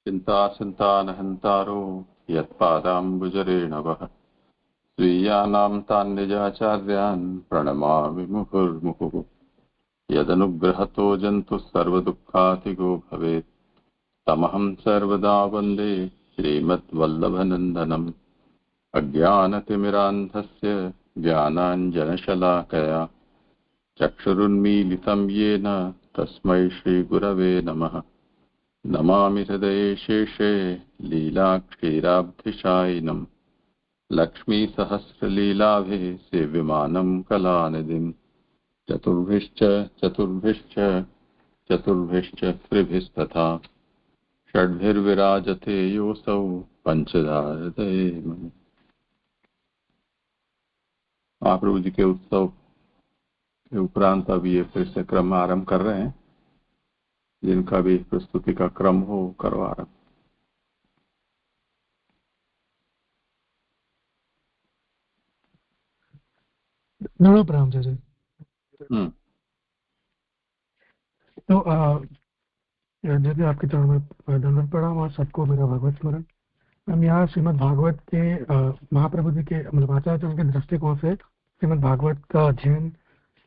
चिन्तासन्तानहन्तारो यत्पादाम्बुजरेणवः स्वीयानां तान् निजाचार्यान् प्रणमामि मुहुर्मुहुः। यदनुग्रहतो जन्तुः सर्वदुःखातिगो भवेत् तमहं सर्वदा वन्दे श्रीमद्वल्लभनन्दनम्। अज्ञानतिमिरान्धस्य ज्ञानाञ्जनशलाकया चक्षुरुन्मीलितं येन तस्मै श्रीगुरवे नमः। नमामि हृदये शेषे लीलाक्षीराब्धिशायिनम् लक्ष्मीसहस्रलीलाभिः सेव्यमानं कलानिधिम्। चतुर्भिश्च त्रिभिस्तथा षड्भिर्विराजते योऽसौ पंचधा हृदये मम। महाप्रभु जी के उत्सव के उपरांत अब ये फिर से क्रम आरंभ कर रहे हैं। जिनका भी प्रस्तुति का क्रम हो करो आरंभ। नमो प्रणाम जय। तो जैसे आपके चरण में दंडवत प्रणाम और सबको मेरा भगवत स्मरण। हम यहाँ श्रीमद् भागवत के महाप्रभु जी के मतलब आचार्य के दृष्टिकोण से श्रीमद् भागवत का अध्ययन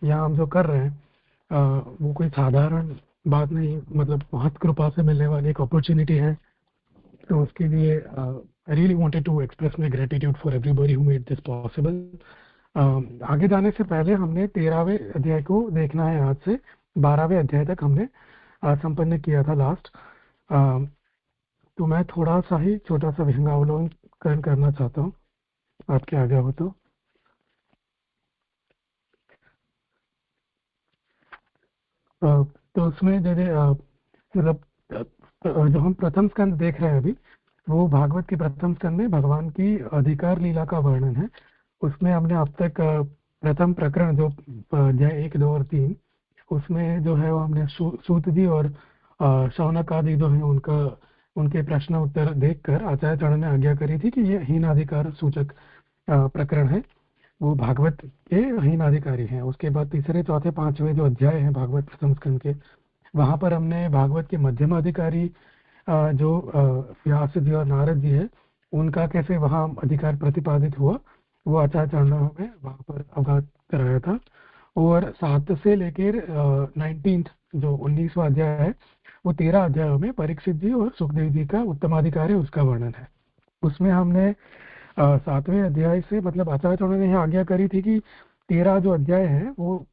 यहाँ हम जो कर रहे हैं वो कोई साधारण बात नहीं, मतलब महत कृपा से मिलने वाली एक अपॉर्चुनिटी है। तो उसके लिए I really wanted to express my gratitude for everybody who made this possible. आगे जाने से पहले हमने 13वें अध्याय को देखना है। आज से 12वें अध्याय तक हमने संपन्न किया था लास्ट। तो मैं थोड़ा सा ही छोटा सा विहंगावलोकन करना चाहता हूँ, आपके आगे हो तो। तो उसमें जैसे मतलब जो हम प्रथम स्कंद देख रहे हैं अभी, वो भागवत के प्रथम स्कंद में भगवान की अधिकार लीला का वर्णन है। उसमें हमने अब तक प्रथम प्रकरण जो अध्याय 1, 2 और 3, उसमें जो है वो हमने सूत जी और शौनक आदि जो है उनके प्रश्न उत्तर देखकर आचार्य चरण ने आज्ञा करी थी कि ये हीनाधिकार सूचक प्रकरण है, वो भागवत के हीनाधिकारी हैं। उसके बाद तीसरे, चौथे, पांचवें जो अध्याय हैं भागवत प्रथम स्कंद के, वहां पर हमने भागवत के मध्यम अधिकारी जो व्यास जी और नारद जी है, उनका कैसे वहाँ अधिकार प्रतिपादित हुआ वो आचार्य चरणों में वहां पर अवगत कराया था। और 7 से लेकर 19 जो 19वां अध्याय है, वो 13 अध्यायों में परीक्षित जी और सुखदेव जी का उत्तमाधिकारी उसका वर्णन है। उसमें हमने 7वें अध्याय से मतलब आचार्य चरणों ने यहाँ आज्ञा करी थी कि 13 जो अध्याय है वो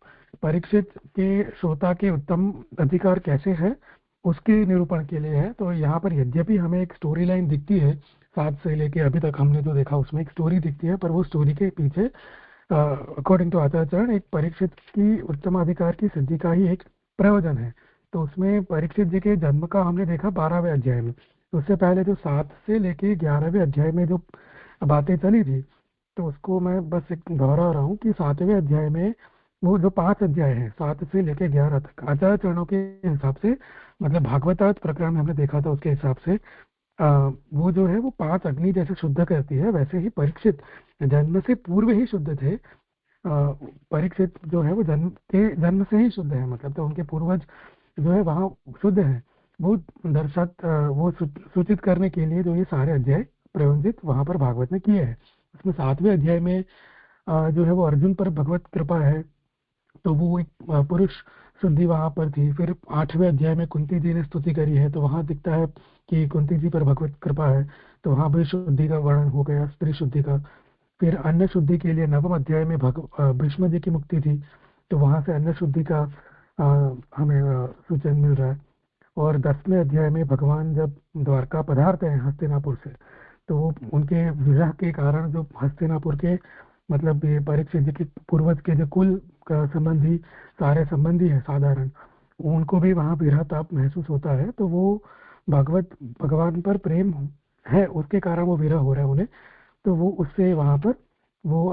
परीक्षित के श्रोता के उत्तम अधिकार कैसे है उसके निरूपण के लिए है। तो यहाँ पर यद्यपि हमें एक स्टोरी लाइन दिखती है 7 से लेके अभी तक हमने जो देखा उसमें एक स्टोरी दिखती है, पर वो स्टोरी के पीछे अकॉर्डिंग टू आचार्य चरण एक परीक्षित की उत्तमाधिकार की सिद्धि का ही एक प्रयोजन है। तो उसमें परीक्षित जी के जन्म का हमने देखा 12वें अध्याय में। उससे पहले जो 7 से लेके 11वें अध्याय में जो बातें चली थी, तो उसको मैं बस एक दोहरा रहा हूँ कि 7वें अध्याय में वो जो 5 अध्याय हैं 7 से लेके 11 तक आचार्य चरणों के हिसाब से, मतलब भागवतार्थ प्रकरण में हमने देखा था उसके हिसाब से वो जो है वो 5 अग्नि जैसे शुद्ध करती है, वैसे ही परीक्षित जन्म से पूर्व ही शुद्ध थे। परीक्षित जो है वो जन्म से ही शुद्ध है, मतलब तो उनके पूर्वज जो है वहाँ शुद्ध है। वो वो सूचित करने के लिए जो ये सारे अध्याय प्रयोजित वहां पर भागवत ने किए हैं। उसमें 7वें अध्याय में जो है वो अर्जुन पर भगवत कृपा है, तो वो एक पुरुष शुद्धि वहां पर थी। फिर 8वें अध्याय में कुंती जी ने स्तुति करी है, तो वहां दिखता है कि कुंती जी पर भगवत कृपा है, तो वहां भी शुद्धि का वर्णन हो गया, स्त्री शुद्धि का। फिर अन्न शुद्धि के लिए 9वें अध्याय में भीष्म जी की मुक्ति थी, तो वहां से अन्न शुद्धि का हमें सूचन मिल रहा है। और 10वें अध्याय में भगवान जब द्वारका पधारते हैं हस्तिनापुर से, तो वो उनके विरह के कारण जो हस्तिनापुर के मतलब ये परीक्षित जी के पूर्वज के जो कुल का संबंधी सारे संबंधी है साधारण, उनको भी वहाँ विरह ताप महसूस होता है। तो वो भगवान पर प्रेम है, उसके कारण वो विरह हो रहा है उन्हें, तो वो उससे वहाँ पर वो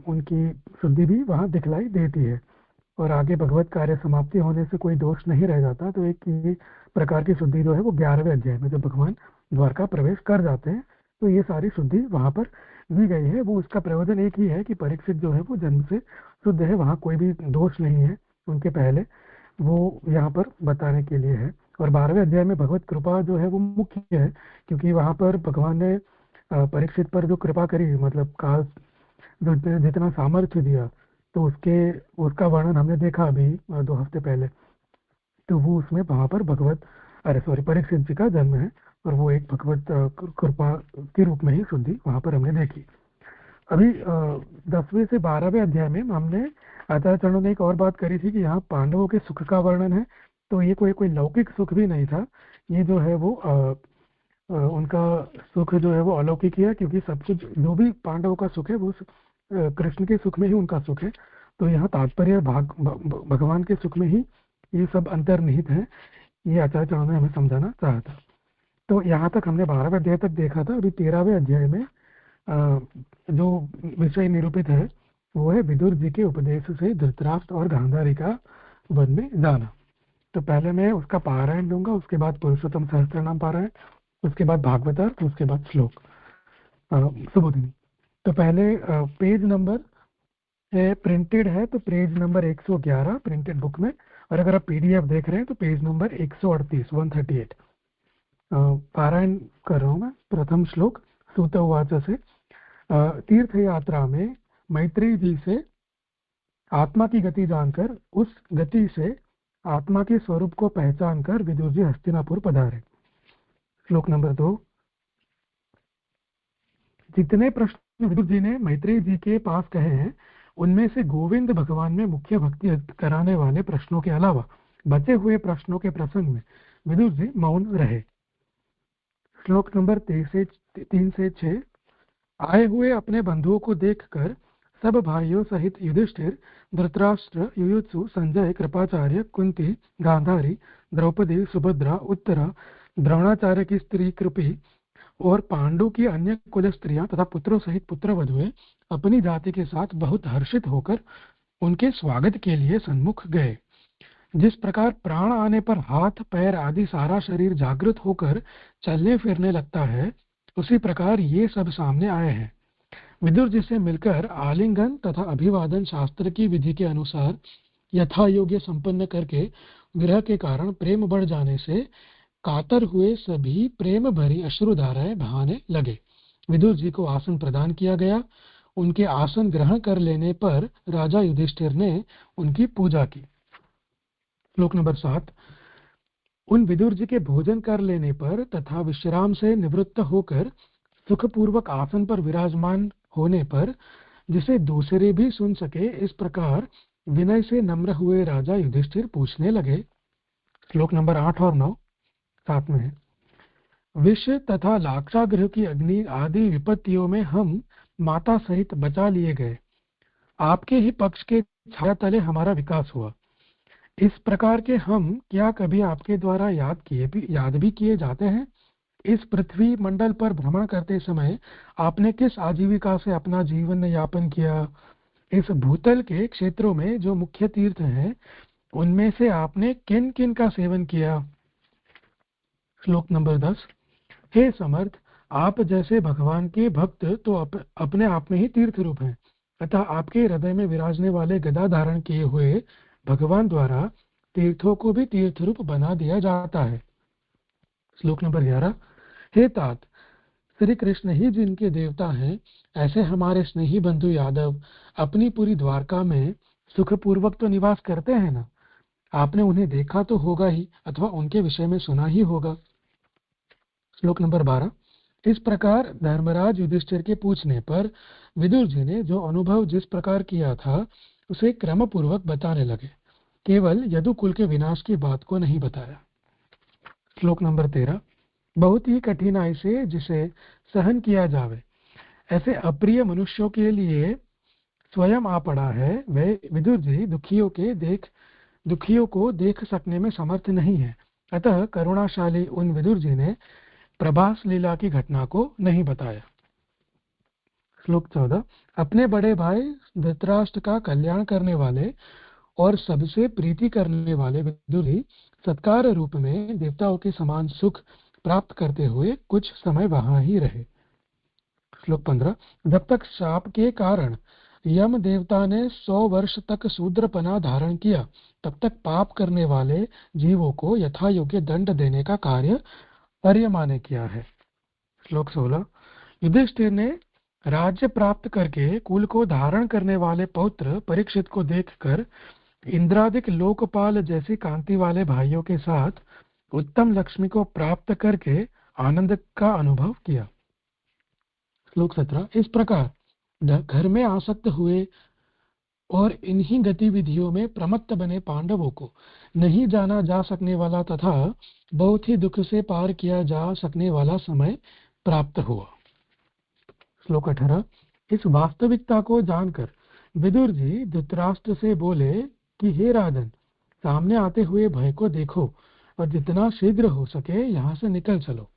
उनकी शुद्धि भी वहाँ दिखलाई देती है। और आगे भगवत कार्य समाप्ति होने से कोई दोष नहीं रह जाता, तो एक ये प्रकार की शुद्धि जो है वो 11वें अध्याय में जब भगवान द्वारका प्रवेश कर जाते हैं, तो ये सारी शुद्धि वहां पर दी गई है। वो उसका प्रयोजन एक ही है कि परीक्षित जो है वो जन्म से शुद्ध है, वहाँ कोई भी दोष नहीं है उनके पहले, वो यहाँ पर बताने के लिए है। और 12वें अध्याय में भगवत कृपा जो है वो मुख्य है, क्योंकि वहां पर भगवान ने परीक्षित पर जो कृपा करी, मतलब काल जो जितना सामर्थ्य दिया, तो उसका वर्णन हमने देखा अभी 2 हफ्ते पहले। तो वो उसमें वहां पर भगवत, अरे सॉरी, परीक्षित जी का जन्म है, और वो एक भगवत कृपा के रूप में ही शुद्धि वहां पर हमने देखी। अभी 10वें से 12वें अध्याय में हमने आचार्य चरणों ने एक और बात करी थी कि यहाँ पांडवों के सुख का वर्णन है। तो ये कोई कोई लौकिक सुख भी नहीं था, ये जो है वो उनका सुख जो है वो अलौकिक ही है, क्योंकि सब कुछ जो भी पांडवों का सुख है वो कृष्ण के सुख में ही उनका सुख है। तो यहाँ तात्पर्य भगवान के सुख में ही ये सब अंतर्निहित है, ये आचार्य चरणों ने हमें समझाना चाहा था। तो यहाँ तक हमने 12वें अध्याय तक देखा था। अभी 13वें अध्याय में जो विषय निरूपित है वो है विदुर जी के उपदेश से धृतराष्ट्र और गांधारी का वन में जाना। तो पहले मैं उसका पारायण दूंगा, उसके बाद पुरुषोत्तम सहस्त्र नाम पारायण, उसके बाद भागवतार्थ, उसके बाद श्लोक सुबोधिनी। तो पहले पेज नंबर प्रिंटेड है, तो पेज नंबर 111 प्रिंटेड बुक में, और अगर आप पीडीएफ देख रहे हैं तो पेज नंबर 138 138। पारायण कर रहा हूँ मैं। प्रथम श्लोक सूत उवाच से। तीर्थ यात्रा में मैत्री जी से आत्मा की गति जानकर, उस गति से आत्मा के स्वरूप को पहचान कर विदुर जी हस्तिनापुर पधारे। श्लोक नंबर 2। जितने प्रश्न विदुर जी ने मैत्री जी के पास कहे हैं, उनमें से गोविंद भगवान में मुख्य भक्ति कराने वाले प्रश्नों के अलावा बचे हुए प्रश्नों के प्रसंग में विदुर जी मौन रहे। श्लोक नंबर 3 से 6। आए हुए अपने बंधुओं को देखकर सब भाइयों सहित युधिष्ठिर, धृतराष्ट्र, युयुत्सु, संजय, कृपाचार्य, कुंती, गांधारी, द्रौपदी, सुभद्रा, उत्तरा, द्रोणाचार्य की स्त्री कृपी और पांडु की अन्य कुल स्त्रियां तथा पुत्रों सहित पुत्र वधुएं अपनी जाति के साथ बहुत हर्षित होकर उनके स्वागत के लिए सन्मुख गए। जिस प्रकार प्राण आने पर हाथ पैर आदि सारा शरीर जागृत होकर चलने फिरने लगता है, उसी प्रकार ये सब सामने आए हैं। विदुर जी से मिलकर आलिंगन तथा अभिवादन शास्त्र की विधि के अनुसार यथा योग्य संपन्न करके विरह के कारण प्रेम बढ़ जाने से कातर हुए सभी प्रेम भरी अश्रुधाराएं बहाने लगे। विदुर जी को आसन प्रदान किया गया। उनके आसन ग्रहण कर लेने पर राजा युधिष्ठिर ने उनकी पूजा की। श्लोक नंबर 7। उन विदुर जी के भोजन कर लेने पर तथा विश्राम से निवृत्त होकर सुखपूर्वक आसन पर विराजमान होने पर, जिसे दूसरे भी सुन सके, इस प्रकार विनय से नम्र हुए राजा युधिष्ठिर पूछने लगे। श्लोक नंबर 8 और 9 साथ में है। विष तथा लाक्षागृह की अग्नि आदि विपत्तियों में हम माता सहित बचा लिए गए। आपके ही पक्ष के छाया तले हमारा विकास हुआ। इस प्रकार के हम क्या कभी आपके द्वारा याद भी किए जाते हैं? इस पृथ्वी मंडल पर भ्रमण करते समय आपने किस आजीविका से अपना जीवन यापन किया? इस भूतल के क्षेत्रों में जो मुख्य तीर्थ हैं, उनमें से आपने किन किन का सेवन किया? श्लोक नंबर 10। हे समर्थ, आप जैसे भगवान के भक्त तो अपने आप में ही तीर्थ रूप हैं, अतः आपके हृदय में विराजने वाले गदा धारण किए हुए भगवान द्वारा तीर्थों को भी तीर्थ रूप बना दिया जाता है। श्लोक नंबर 11। हे तात, श्री कृष्ण ही जिनके देवता हैं, ऐसे हमारे स्नेही बंधु यादव अपनी पूरी द्वारका में सुखपूर्वक तो निवास करते हैं ना? आपने उन्हें देखा तो होगा ही, अथवा उनके विषय में सुना ही होगा। श्लोक नंबर 12। इस प्रकार धर्मराज युधिष्ठिर के पूछने पर विदुर जी ने जो अनुभव जिस प्रकार किया था उसे क्रम पूर्वक बताने लगे, केवल यदुकुल के विनाश की बात को नहीं बताया। श्लोक नंबर 13। बहुत ही कठिनाई से जिसे सहन किया जावे, ऐसे अप्रिय मनुष्यों के लिए स्वयं आ पड़ा है। वे विदुर जी दुखियों को देख सकने में समर्थ नहीं है, अतः करुणाशाली उन विदुर जी ने प्रभास लीला की घटना को नहीं बताया। श्लोक 14। अपने बड़े भाई धृतराष्ट्र का कल्याण करने वाले और सबसे प्रीति करने वाले विदुर जी सत्कार रूप में देवताओं के समान सुख प्राप्त करते हुए कुछ समय वहां ही रहे। श्लोक 15। जब तक शाप के कारण यम देवता ने 100 वर्ष तक शूद्रपना धारण किया, तब तक पाप करने वाले जीवों को यथा योग्य दंड देने का कार्य अर्यमा ने किया है। श्लोक 16। युधिष्ठिर ने राज्य प्राप्त करके कुल को धारण करने वाले पौत्र परीक्षित को देखकर इंद्रादिक लोकपाल जैसी कांति वाले भाइयों के साथ उत्तम लक्ष्मी को प्राप्त करके आनंद का अनुभव किया। श्लोक 17। इस प्रकार घर में आसक्त हुए और इन्हीं गतिविधियों में प्रमत्त बने पांडवों को नहीं जाना जा सकने वाला तथा बहुत ही दुख से पार किया जा सकने वाला समय प्राप्त हुआ। श्लोक 18। इस वास्तविकता को जानकर विदुर जी धृतराष्ट्र से बोले कि हे राजन, सामने आते हुए भय को देखो और जितना शीघ्र हो सके यहाँ से निकल चलो।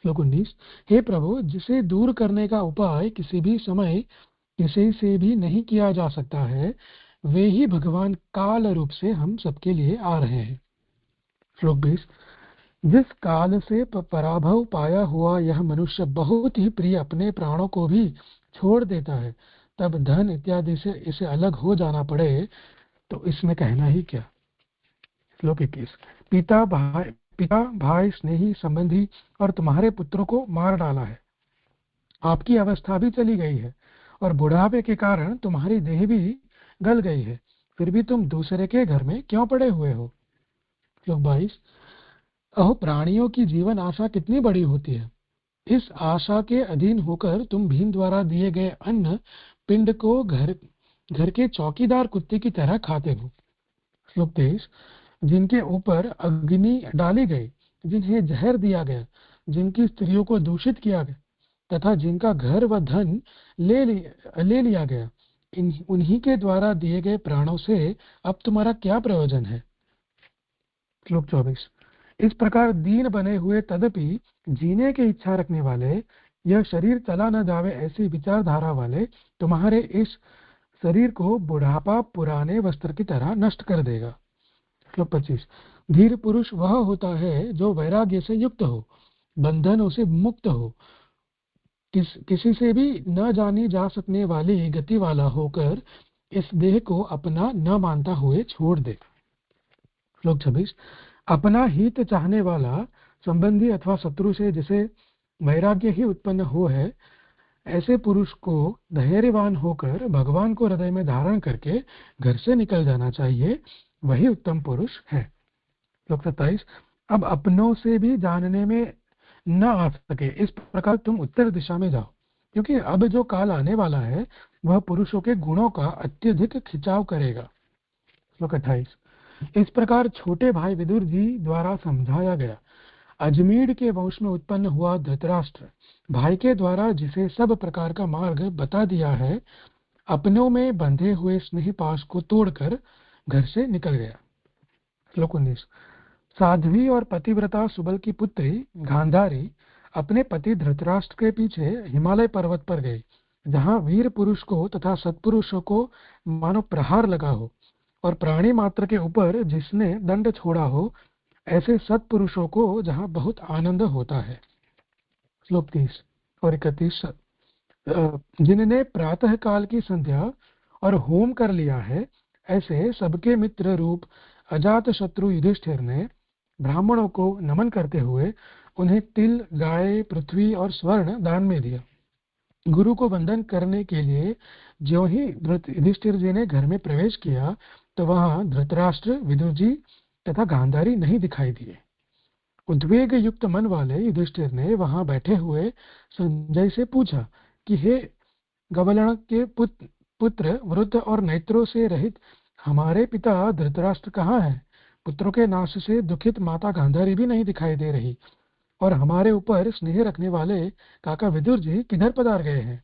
श्लोक 19। हे प्रभु, जिसे दूर करने का उपाय किसी भी समय किसी से भी नहीं किया जा सकता है, वे ही भगवान काल रूप से हम सबके लिए आ रहे हैं। श्लोक 20। जिस काल से पराभव पाया हुआ यह मनुष्य बहुत ही प्रिय अपने प्राणों को भी छोड़ देता है, तब धन इत्यादि से इसे अलग हो जाना पड़े तो इसमें कहना ही क्या। श्लोक 21। पिता भाई स्नेही संबंधी और तुम्हारे पुत्रों को मार डाला है, आपकी अवस्था भी चली गई है और बुढ़ापे के कारण तुम्हारी देह भी गल गई है, फिर भी तुम दूसरे के घर में क्यों पड़े हुए हो। श्लोक 22। अहो, प्राणियों की जीवन आशा कितनी बड़ी होती है, इस आशा के अधीन होकर तुम भीम द्वारा दिए गए अन्न पिंड को घर के चौकीदार कुत्ते की तरह खाते हो। श्लोक 23। जिनके ऊपर अग्नि डाली गई, जिन्हें जहर दिया गया, जिनकी स्त्रियों को दूषित किया गया तथा जिनका घर व धन ले लिया गया, उन्हीं के द्वारा दिए गए प्राणों से अब तुम्हारा क्या प्रयोजन है। श्लोक 24। इस प्रकार दीन बने हुए तदपि जीने की इच्छा रखने वाले, यह शरीर चला न जावे ऐसी विचारधारा वाले तुम्हारे इस शरीर को बुढ़ापा पुराने वस्त्र की तरह नष्ट कर देगा। श्लोक 25। धीर पुरुष वह होता है जो वैराग्य से युक्त हो, बंधनों से मुक्त हो, किसी से भी न जानी जा सकने वाली गति वाला होकर इस देह को अपना न मानता हुए छोड़ दे। श्लोक 26। अपना हित चाहने वाला संबंधी अथवा शत्रु से जिसे वैराग्य ही उत्पन्न हो है, ऐसे पुरुष को धैर्यवान होकर भगवान को हृदय में धारण करके घर से निकल जाना चाहिए, वही उत्तम पुरुष है। श्लोक 27। अब अपनों से भी जानने में न आ सके इस प्रकार तुम उत्तर दिशा में जाओ, क्योंकि अब जो काल आने वाला है वह पुरुषों के गुणों का अत्यधिक खिंचाव करेगा। श्लोक 28। इस प्रकार छोटे भाई विदुर जी द्वारा समझाया गया। अजमेर के वंश में उत्पन्न हुआ धृतराष्ट्र भाई के द्वारा जिसे सब प्रकार का मार्ग बता दिया है, अपनों में बंधे हुए स्नेह पाश को तोड़कर घर से निकल गया। श्लोक 19। साध्वी और पतिव्रता सुबल की पुत्री गांधारी अपने पति धृतराष्ट्र के पीछे हिमालय पर्वत पर गई, जहाँ वीर पुरुष को तथा सत्पुरुषों को मानो प्रहार लगा हो और प्राणी मात्र के ऊपर जिसने दंड छोड़ा हो, ऐसे सत्पुरुषों को जहाँ बहुत आनंद होता है। श्लोक 30 और 31। जिनने प्रातः काल की संध्या और होम कर लिया है, ऐसे सबके मित्र रूप अजात शत्रु युधिष्ठिर ने ब्राह्मणों को नमन करते हुए उन्हें तिल, गाय, पृथ्वी और स्वर्ण दान में दिया। गुरु को वंदन करने के लिए ज्यों ही युधिष्ठिर जी ने घर में प्रवेश किया तो वहां धृतराष्ट्र, विदुर जी तथा गांधारी नहीं दिखाई दिए। उद्वेग युक्त मन वाले युधिष्ठिर ने वहां बैठे हुए संजय से पूछा कि हे गवलण के पुत्र, वृद्ध और नेत्रों से रहित हमारे पिता धृतराष्ट्र कहाँ है? पुत्रों के नाश से दुखित माता गांधारी भी नहीं दिखाई दे रही और हमारे ऊपर स्नेह रखने वाले काका विदुर जी किधर पधार गए हैं?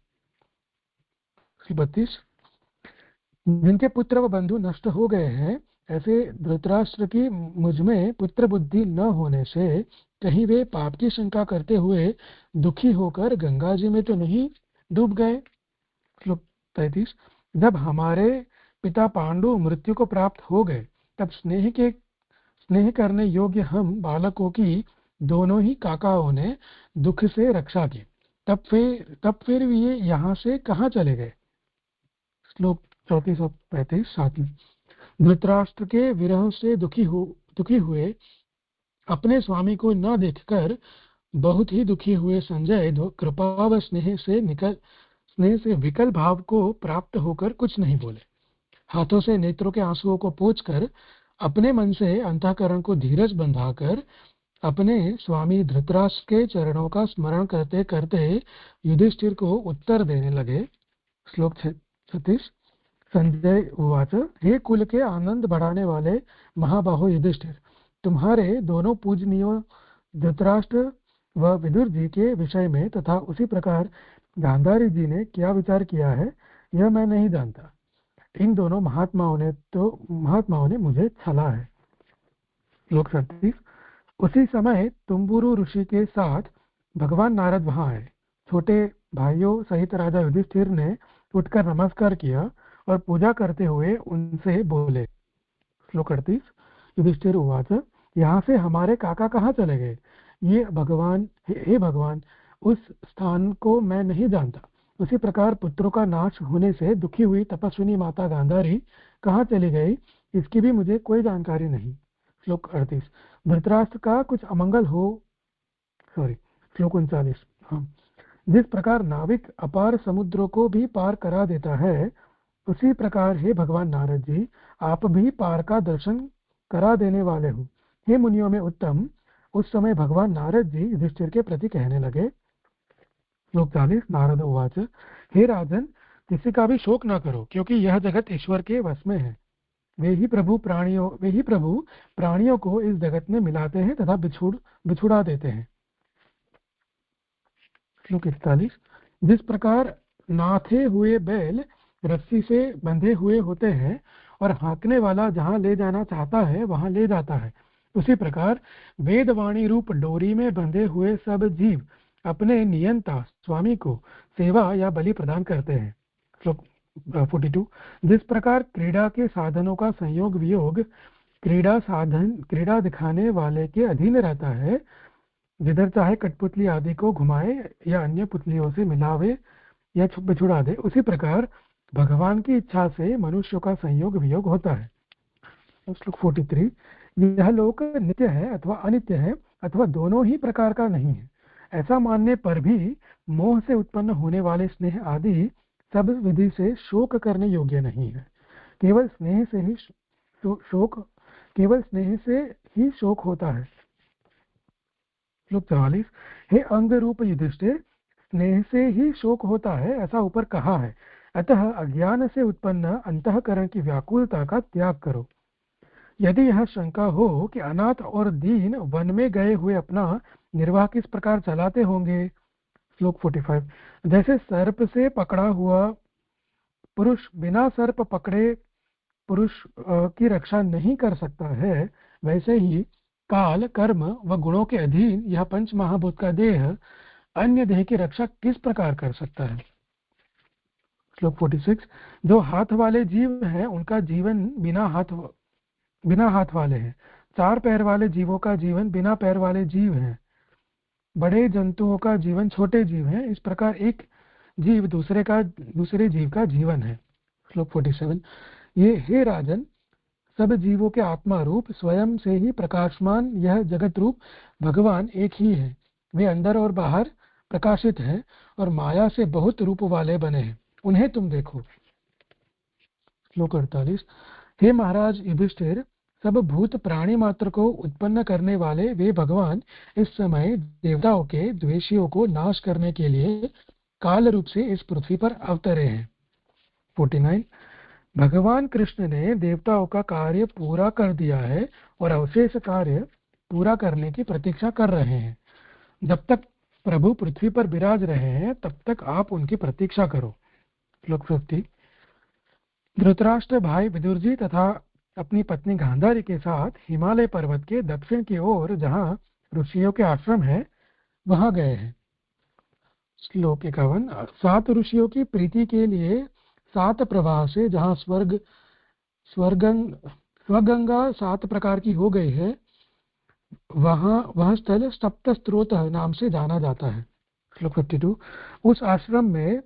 32। जिनके पुत्र व बंधु नष्ट हो गए हैं, ऐसे धृतराष्ट्र की मुझमें पुत्र बुद्धि न होने से कहीं वे पाप की शंका करते हुए दुखी होकर गंगा जी में तो नहीं डूब गए। 33। जब हमारे पिता पांडु मृत्यु को प्राप्त हो गए, तब स्नेह करने योग्य हम बालकों की दोनों ही काकाओं ने दुख से रक्षा की। तब फिर ये यहाँ से कहाँ चले गए? श्लोक 34 और 35 साथ में। धृतराष्ट्र के विरह से दुखी हुए अपने स्वामी को न देखकर बहुत ही दुखी हुए संजय कृपा व स्नेह से विकल भाव को प्राप्त होकर कुछ नहीं बोले। हाथों से नेत्रों के आंसुओं को पोंछकर अपने मन से अंतःकरण को धीरज बंधाकर अपने स्वामी धृतराष्ट्र के चरणों का स्मरण करते करते युधिष्ठिर को उत्तर देने लगे। श्लोक 36। संजय उवाच, हे कुल के आनंद बढ़ाने वाले महाबाहो युधिष्ठिर, तुम्हारे दोनों पूजनीयों धृतराष्ट्र व विदुर जी के विषय में तथा उसी प्रकार गांधारी जी ने क्या विचार किया है यह मैं नहीं जानता। इन दोनों महात्माओं ने मुझे छला है। श्लोक 37। उसी समय तुम्बुरु ऋषि के साथ भगवान नारद वहां आए। छोटे भाइयों सहित राजा युधिष्ठिर ने उठकर नमस्कार किया और पूजा करते हुए उनसे बोले। श्लोक 38। युधिष्ठिर उवाच, यहाँ से हमारे काका कहाँ चले गए? हे भगवान, उस स्थान को मैं नहीं जानता। उसी प्रकार पुत्रों का नाश होने से दुखी हुई तपस्विनी माता गांधारी कहाँ चली गई इसकी भी मुझे कोई जानकारी नहीं। श्लोक 38। धृतराष्ट्र का कुछ अमंगल हो श्लोक 39। हाँ, जिस प्रकार नाविक अपार समुद्रों को भी पार करा देता है उसी प्रकार हे भगवान नारद जी, आप भी पार का दर्शन करा देने वाले हो। हे मुनियों में उत्तम। उस समय भगवान नारद जी युधिष्ठिर के प्रति कहने लगे। श्लोक 40। नारद उवाच, हे राजन, किसी का भी शोक न करो, क्योंकि यह जगत ईश्वर के वश में है। वे ही प्रभु प्राणियों को इस जगत में मिलाते हैं तथा बिछुड़ा देते हैं। श्लोक 41। जिस प्रकार नाथे हुए बैल रस्सी से बंधे हुए होते हैं और हाँकने वाला जहाँ ले जाना चाहता है वहां ले जाता है, उसी प्रकार वेदवाणी रूप डोरी में बंधे हुए सब जीव अपने नियंता स्वामी को सेवा या बलि प्रदान करते हैं। श्लोक 42। जिस प्रकार क्रीड़ा के साधनों का संयोग वियोग क्रीड़ा दिखाने वाले के अधीन रहता है, जिधर चाहे कठपुतली आदि को घुमाए या अन्य पुतलियों से मिलावे या बिछुड़ा दे, उसी प्रकार भगवान की इच्छा से मनुष्यों का संयोग वियोग होता है। श्लोक 43। यह लोक नित्य है अथवा अनित्य है अथवा दोनों ही प्रकार का नहीं है। ऐसा मानने पर भी मोह से उत्पन्न होने वाले स्नेह आदि सब विधि से शोक करने योग्य नहीं है। केवल स्नेह से ही शोक होता है। श्लोक 44। हे अंग रूप युधिष्ठिर, स्नेह से ही शोक होता है ऐसा ऊपर कहा है, अतः अज्ञान से उत्पन्न अंतःकरण की व्याकुलता का त्याग करो। यदि यह शंका हो कि अनाथ और दीन वन में गए हुए अपना निर्वाह किस प्रकार चलाते होंगे। श्लोक 45। जैसे सर्प से पकड़ा हुआ पुरुष बिना सर्प पकड़े पुरुष की रक्षा नहीं कर सकता है, वैसे ही काल कर्म व गुणों के अधीन यह पंच महाभूत का देह अन्य देह की रक्षा किस प्रकार कर सकता है। श्लोक 46। जो हाथ वाले जीव हैं उनका जीवन बिना हाथ वाले हैं। चार पैर वाले जीवों का जीवन बिना पैर वाले जीव हैं। बड़े जंतुओं का जीवन छोटे जीव हैं। इस प्रकार एक जीव दूसरे जीव का जीवन है। श्लोक 47। ये हे राजन, सब जीवों के आत्मा रूप स्वयं से ही प्रकाशमान यह जगत रूप भगवान एक ही है। वे अंदर और बाहर प्रकाशित हैं और माया से बहुत रूप वाले बने हैं, उन्हें तुम देखो। श्लोक 48। हे महाराज युधिष्ठिर, सब भूत प्राणी मात्र को उत्पन्न करने वाले वे भगवान इस समय देवताओं के द्वेषियों को नाश करने के लिए काल रूप से इस पृथ्वी पर अवतरे हैं। 49। भगवान कृष्ण ने देवताओं का कार्य पूरा कर दिया है और अवशेष कार्य पूरा करने की प्रतीक्षा कर रहे हैं। जब तक प्रभु पृथ्वी पर विराज रहे हैं तब तक आप उनकी प्रतीक्षा करो। श्लोक 50। धृतराष्ट्र भाई विदुर जी तथा अपनी पत्नी गांधारी के साथ हिमालय पर्वत के दक्षिण की ओर जहाँ ऋषियों के आश्रम है वहां गए हैं। श्लोक 51। 7 ऋषियों की प्रीति के लिए 7 प्रवाह से जहाँ स्वगंगा 7 प्रकार की हो गई है, वह स्थल सप्त स्रोत नाम से जाना जाता है। श्लोक 52। उस आश्रम में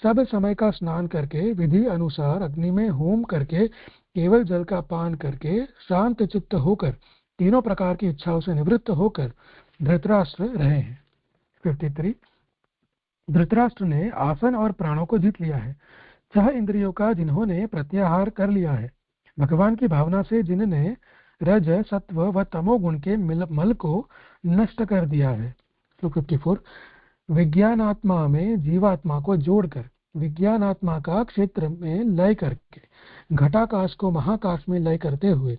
सब समय का स्नान करके विधि अनुसार अग्नि में होम करके केवल जल का पान करके शांत चित्त होकर तीनों प्रकार की इच्छाओं से निवृत्त होकर धृतराष्ट्र रहे हैं। 53 धृतराष्ट्र ने आसन और प्राणों को जीत लिया है। 6 इंद्रियों का जिन्होंने प्रत्याहार कर लिया है। भगवान की भावना से जिनने रज सत्व व तमोगुण के मल को नष्ट कर दिया है। 54 विज्ञानात्मा में जीवात्मा को जोड़कर विज्ञानात्मा का क्षेत्र में लय करके घटाकाश को महाकाश में लय करते हुए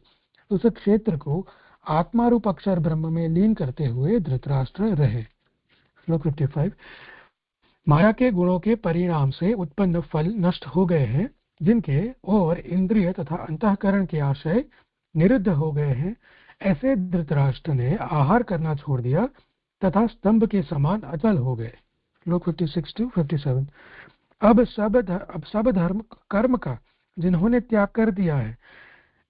उस क्षेत्र को आत्मा रूप अक्षर ब्रह्म में लीन करते हुए धृतराष्ट्र रहे। श्लोक 55 माया के गुणों के परिणाम से उत्पन्न फल नष्ट हो गए हैं, जिनके और इंद्रिय तथा अंतःकरण के आशय निरुद्ध हो गए हैं। ऐसे धृतराष्ट्र ने आहार करना छोड़ दिया तथा स्तंभ के समान अचल हो गए। श्लोक 56 to 57 अब सब धर्म कर्म का जिन्होंने त्याग कर दिया है,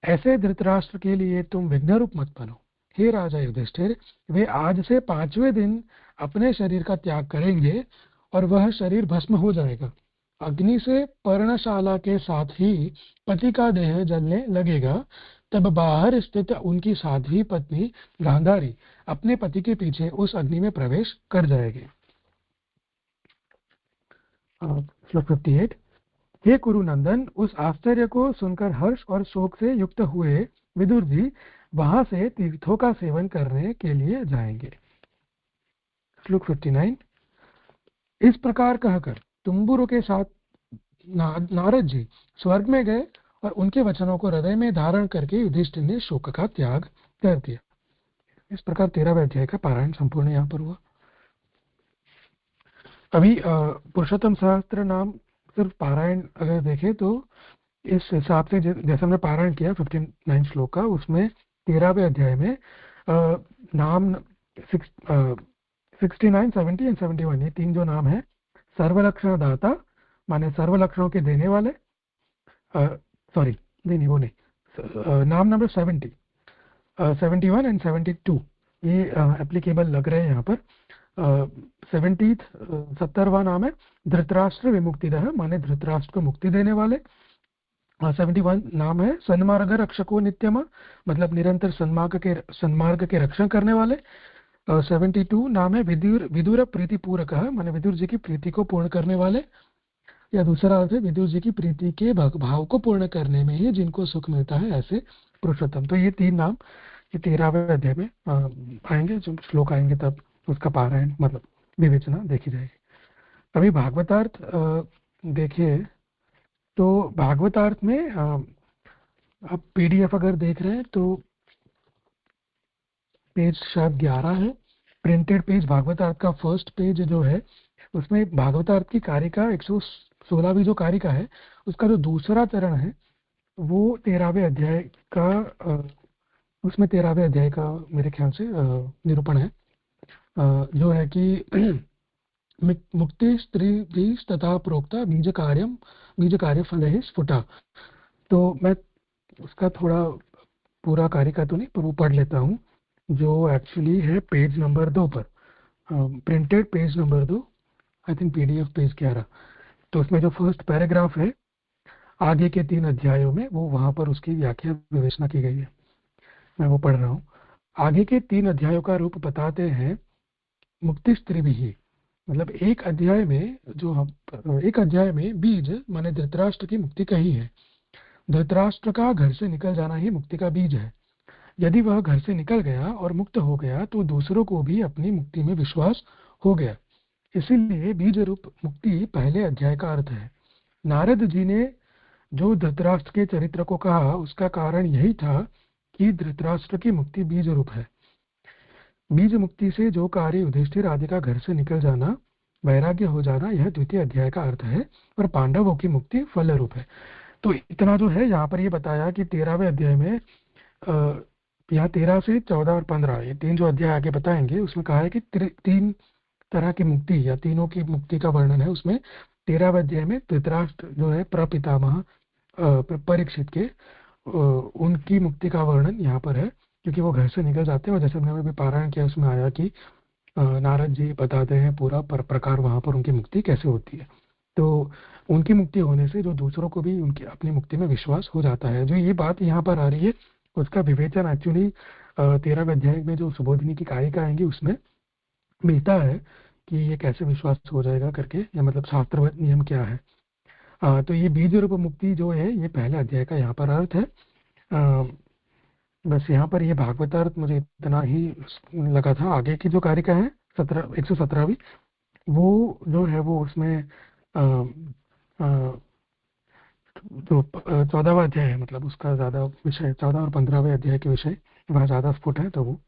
ऐसे धृतराष्ट्र के लिए तुम विघ्न रूप मत बनो। हे राजा युधिष्ठिर, वे आज से 5वें दिन अपने शरीर का त्याग करेंगे और वह शरीर भस्म हो जाएगा। अग्नि से पर्णशाला के साथ ही पति का देह जलने लगेगा। तब बाहर स्थित उनकी साध्वी पत्नी गांधारी अपने पति के पीछे उस अग्नि में प्रवेश कर जाएगी। श्लोक 58 हे कुरुनंदन, उस आश्चर्य को सुनकर हर्ष और शोक से युक्त हुए विदुर जी वहां से तीर्थों का सेवन करने के लिए जाएंगे। श्लोक 59 इस प्रकार कहकर तुम्बुरु के साथ नारद जी स्वर्ग में गए और उनके वचनों को हृदय में धारण करके युधिष्ठिर ने शोक का त्याग कर दिया। इस प्रकार 13वें अध्याय का पारायण संपूर्ण यहाँ पर हुआ। अभी पुरुषोत्तम सहस्त्र नाम सिर्फ पारायण अगर देखें तो इस हिसाब से जैसे हमने पारायण किया 59 श्लोक का, उसमें 13वें अध्याय में नाम 69, 70 एंड 71 ये 3 जो नाम है सर्वलक्षण दाता माने सर्व लक्षणों के देने वाले, सॉरी नहीं वो नहीं, नाम नंबर 70, 71 एंड 72 ये एप्लीकेबल लग रहे हैं यहाँ पर। 70वां नाम है धृतराष्ट्र विमुक्तिदः माने धृतराष्ट्र को मुक्ति देने वाले। 71 नाम है सन्मार्ग रक्षको नित्यमा मतलब निरंतर सन्मार्ग के रक्षण करने वाले। 72 नाम है विदुर प्रीति पूरक माने विदुर जी की प्रीति को पूर्ण करने वाले, या दूसरा अर्थ है विदुर जी की प्रीति के भाव को पूर्ण करने में ही जिनको सुख मिलता है ऐसे पुरुषोत्तम। तो ये 3 नाम ये 13वें अध्याय में आएंगे, जब श्लोक आएंगे तब उसका पारायण मतलब विवेचना देखी जाएगी। अभी भागवतार्थ देखिए तो भागवतार्थ में आप पीडीएफ अगर देख रहे हैं तो पेज शायद 11 है, प्रिंटेड पेज भागवतार्थ का फर्स्ट पेज जो है उसमें भागवतार्थ की कारिका 116वीं जो कारिका है उसका जो दूसरा चरण है वो 13वें अध्याय का उसमें 13वें अध्याय का मेरे ख्याल से निरूपण है, जो है कि मुक्ति स्त्री तथा प्रोक्ता बीज कार्य फल है स्फुटा। तो मैं उसका थोड़ा पूरा कारिका तो नहीं पर वो पढ़ लेता हूँ जो एक्चुअली है पेज नंबर 2 पर, printed page number 2 I think PDF page 11। तो उसमें जो फर्स्ट पैराग्राफ है आगे के 3 अध्यायों में वो वहां पर उसकी व्याख्या विवेचना की गई है, मैं वो पढ़ रहा हूँ। आगे के 3 अध्यायों का रूप बताते हैं मुक्ति स्त्री भी, मतलब एक अध्याय में बीज माने धृतराष्ट्र की मुक्ति कही है। धृतराष्ट्र का घर से निकल जाना ही मुक्ति का बीज है। यदि वह घर से निकल गया और मुक्त हो गया तो दूसरों को भी अपनी मुक्ति में विश्वास हो गया, इसीलिए बीज रूप मुक्ति पहले अध्याय का अर्थ है। नारद जी ने जो धृतराष्ट्र के चरित्र को कहा उसका कारण यही था कि धृतराष्ट्र की मुक्ति बीज रूप है। बीज मुक्ति से जो कार्य युधिष्ठिर आदि का घर से निकल जाना वैराग्य हो जाना यह द्वितीय अध्याय का अर्थ है और पांडवों की मुक्ति फल रूप है। तो इतना जो है यहाँ पर ये बताया कि 13वें अध्याय में यहाँ 13 से 14 और 15 ये 3 जो अध्याय आगे बताएंगे उसमें कहा है कि 3 तरह की मुक्ति या तीनों की मुक्ति का वर्णन है। उसमें 13वें अध्याय में धृतराष्ट्र जो है प्रपितामह परीक्षित के उनकी मुक्ति का वर्णन यहाँ पर है क्योंकि वो घर से निकल जाते हैं। और जैसे हमने अभी पारायण किया उसमें आया कि नारद जी बताते हैं पूरा प्रकार वहां पर उनकी मुक्ति कैसे होती है। तो उनकी मुक्ति होने से जो दूसरों को भी उनकी अपनी मुक्ति में विश्वास हो जाता है। जो ये बात यहाँ पर आ रही है उसका विवेचन एक्चुअली 13वें अध्याय में जो सुबोधिनी की कारिका आएंगी उसमें मिलता है कि ये कैसे विश्वास हो जाएगा करके, या मतलब शास्त्रवत नियम क्या है। तो ये बीज रूप मुक्ति जो है ये पहले अध्याय का यहाँ पर अर्थ है। बस यहाँ पर ये भागवतार्थ मुझे इतना ही लगा था। आगे की जो कारिका है 117वीं, वो जो है वो उसमें अ, अ, जो 14वां अध्याय है, मतलब उसका ज्यादा विषय 14 और 15वें अध्याय के विषय वहाँ ज्यादा स्फुट है, तो वो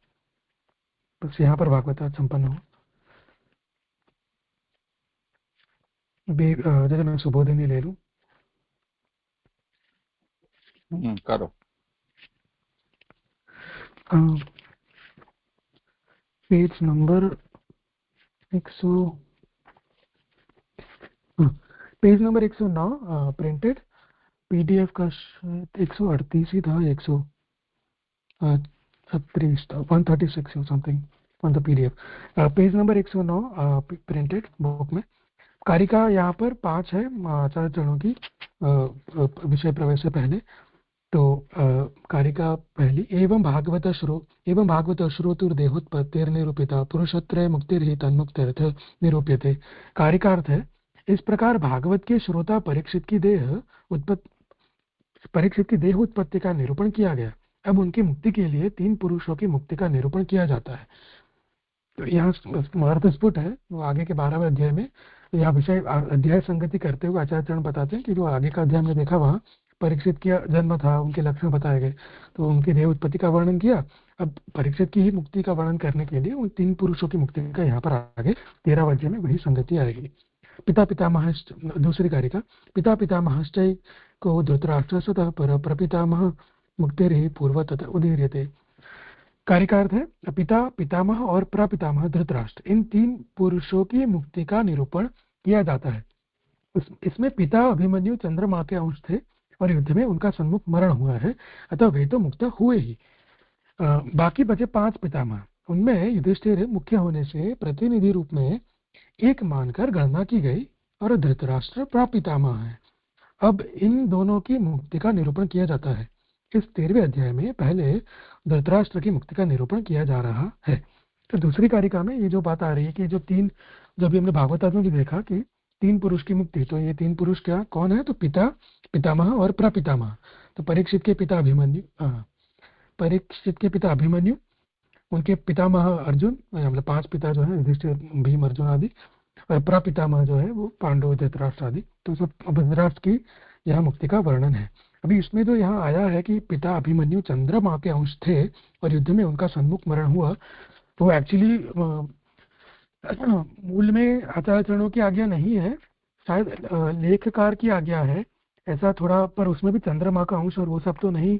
बस यहाँ पर भागवतार्थ संपन्न हो। जैसे मैं सुबोधिनी ले लूँ। करो। Page number 100, page number 109 printed. PDF का 138 ही था, 136 था, 136 or something on the PDF। Page number 109 printed book में कारिका यहाँ पर 5 है आचार्य चरणों की विषय प्रवेश से पहले। तो कारिका पहली, एवं भागवत श्रोतुर्देहोत्पत्तिर्निरूपिता पुरुषत्रय मुक्तिर्हि तन्मुक्त्यर्थ निरूप्यते। कारिकार्थ है, इस प्रकार भागवत के श्रोता परीक्षित की देह उत्पत्ति का निरूपण किया गया। अब उनकी मुक्ति के लिए 3 पुरुषों की मुक्ति का निरूपण किया जाता है। तो यहाँ अर्थ है वो आगे के 12वें अध्याय में। यहाँ विषय अध्याय संगति करते हुए आचार्य चरण बताते हैं कि जो आगे का अध्याय हमने देखा वहाँ परीक्षित का जन्म था, उनके लक्षण बताए गए, तो उनकी देह उत्पत्ति का वर्णन किया। अब परीक्षित की ही मुक्ति का वर्णन करने के लिए उन 3 पुरुषों की मुक्ति का यहाँ पर आगे 13वें अध्याय में वही संगति आएगी। पिता पितामह, दूसरी कारिका, पिता पितामहश्चै को धृतराष्ट्र स्वतः पर प्रपितामह मुक्तिर्हि पूर्व तथा उदीर्यते। कारिकार्थ है, पिता पितामह और प्रपितामह धृतराष्ट्र, इन 3 पुरुषों की मुक्ति का निरूपण किया जाता है। इसमें पिता अभिमन्यु चंद्रमा के अंश थे और युद्ध में उनका सन्मुख मरण हुआ है, अतः वे तो मुक्त हुए ही। बाकी बचे 5 पितामह, उनमें युधिष्ठिर मुख्य होने से प्रतिनिधि रूप में एक मानकर गणना की गई और धृतराष्ट्र प्रपितामह है। अब इन दोनों की मुक्ति का निरूपण किया जाता है। इस 13वें अध्याय में पहले धृतराष्ट्र की मुक्ति का निरूपण किया जा रहा है। तो दूसरी कारिका में ये जो बात आ रही है कि जो भी हमने भागवत में भी देखा कि 3 पुरुष की मुक्ति, तो ये 3 पुरुष क्या कौन है, तो पिता पितामह और प्रपितामह। तो परीक्षित के पिता अभिमन्यु, उनके पितामह अर्जुन, मतलब 5 पिता जो है युधिष्ठिर भीम अर्जुन आदि, और प्रपितामह जो है वो पांडव धृतराष्ट्र आदि। तो सब धृतराष्ट्र की यहाँ मुक्ति का वर्णन है। अभी इसमें जो यहाँ आया है कि पिता अभिमन्यु चंद्रमा के अंश थे और युद्ध में उनका सन्मुख मरण हुआ, तो एक्चुअली मूल में आचार्य चरणों की आज्ञा नहीं है, शायद लेखकार की आज्ञा है ऐसा थोड़ा, पर उसमें भी चंद्रमा का अंश और वो सब तो नहीं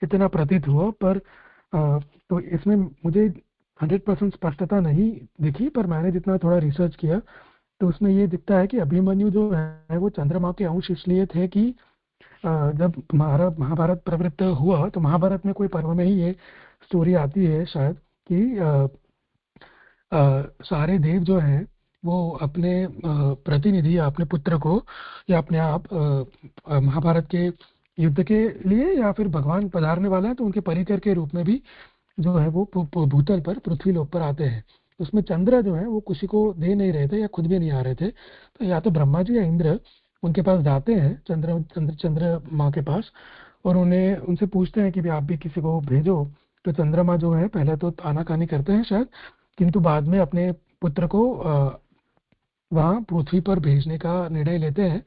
इतना प्रतीत हुआ। पर तो इसमें मुझे 100% स्पष्टता नहीं दिखी, पर मैंने जितना थोड़ा रिसर्च किया तो उसमें ये दिखता है कि अभिमन्यु जो है वो चंद्रमा के अंश इसलिए थे कि जब महाभारत प्रवृत्त हुआ तो महाभारत में कोई पर्व में ही ये स्टोरी आती है शायद कि सारे देव जो हैं वो अपने प्रतिनिधि या अपने पुत्र को या अपने आप महाभारत के युद्ध के लिए या फिर भगवान पधारने वाला है तो उनके परिकर के रूप में भी जो है वो भूतल पर, पृथ्वी लोक पर आते हैं। उसमें चंद्र जो है वो किसी को दे नहीं रहे थे या खुद भी नहीं आ रहे थे, तो या तो ब्रह्मा जी या इंद्र उनके पास जाते हैं चंद्रमा के पास और उन्हें उनसे पूछते हैं कि भी आप भी किसी को भेजो। तो चंद्रमा जो है पहले तो आनाकानी करते हैं शायद, किंतु बाद में अपने पुत्र को वहाँ पृथ्वी पर भेजने का निर्णय लेते हैं।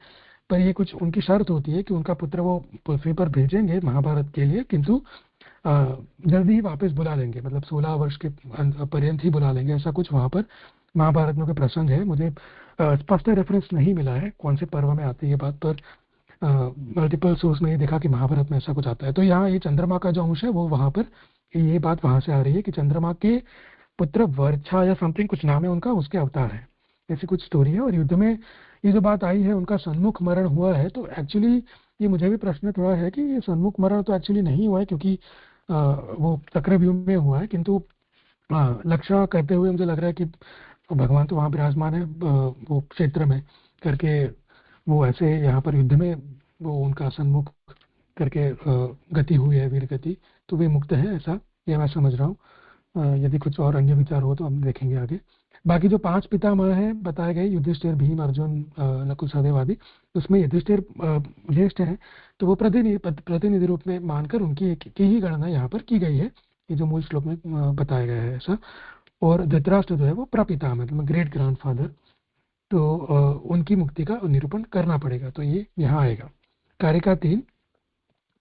पर ये कुछ उनकी शर्त होती है कि उनका पुत्र वो पृथ्वी पर भेजेंगे महाभारत के लिए, किंतु जल्दी ही वापस बुला लेंगे, मतलब 16 वर्ष के पर्यंत ही बुला लेंगे, ऐसा कुछ वहाँ पर महाभारत में कोई प्रसंग है। मुझे स्पष्ट रेफरेंस नहीं मिला है कौन से पर्व में आती है ये बात, पर मल्टीपल सोर्स में ये देखा कि महाभारत में ऐसा कुछ आता है। तो यहाँ ये चंद्रमा का जो अंश है वो वहाँ पर, ये बात वहाँ से आ रही है कि चंद्रमा के पुत्र वर्षा या समथिंग कुछ नाम है उनका, उसके अवतार है, ऐसी कुछ स्टोरी है। और युद्ध में ये जो बात आई है उनका सन्मुख मरण हुआ है, तो एक्चुअली ये मुझे भी प्रश्न थोड़ा है कि ये सन्मुख मरण तो एक्चुअली नहीं हुआ है क्योंकि वो चक्रव्यूह में हुआ है, किंतु लक्षण कहते हुए मुझे लग रहा है कि भगवान तो वहाँ विराजमान है वो क्षेत्र में करके वो ऐसे यहाँ पर युद्ध में वो उनका सन्मुख करके गति हुई है, वीर गति, तो वे मुक्त है, ऐसा ये मैं समझ रहा हूँ। यदि कुछ और अन्य विचार हो तो हम देखेंगे आगे। बाकी जो 5 पितामह हैं बताए गए, युधिष्ठिर, भीम, अर्जुन, नकुल, सहदेव आदि, उसमें युधिष्ठिर ज्येष्ठ हैं, तो वो प्रतिनिधि रूप में मानकर उनकी की ही गणना यहाँ पर की गई है, ये जो मूल श्लोक में बताया गया है ऐसा। और धृतराष्ट्र जो है वो प्रपितामह, मतलब ग्रेट ग्रैंडफादर, तो उनकी मुक्ति का निरूपण करना पड़ेगा, तो ये यहाँ आएगा। कारिका 3,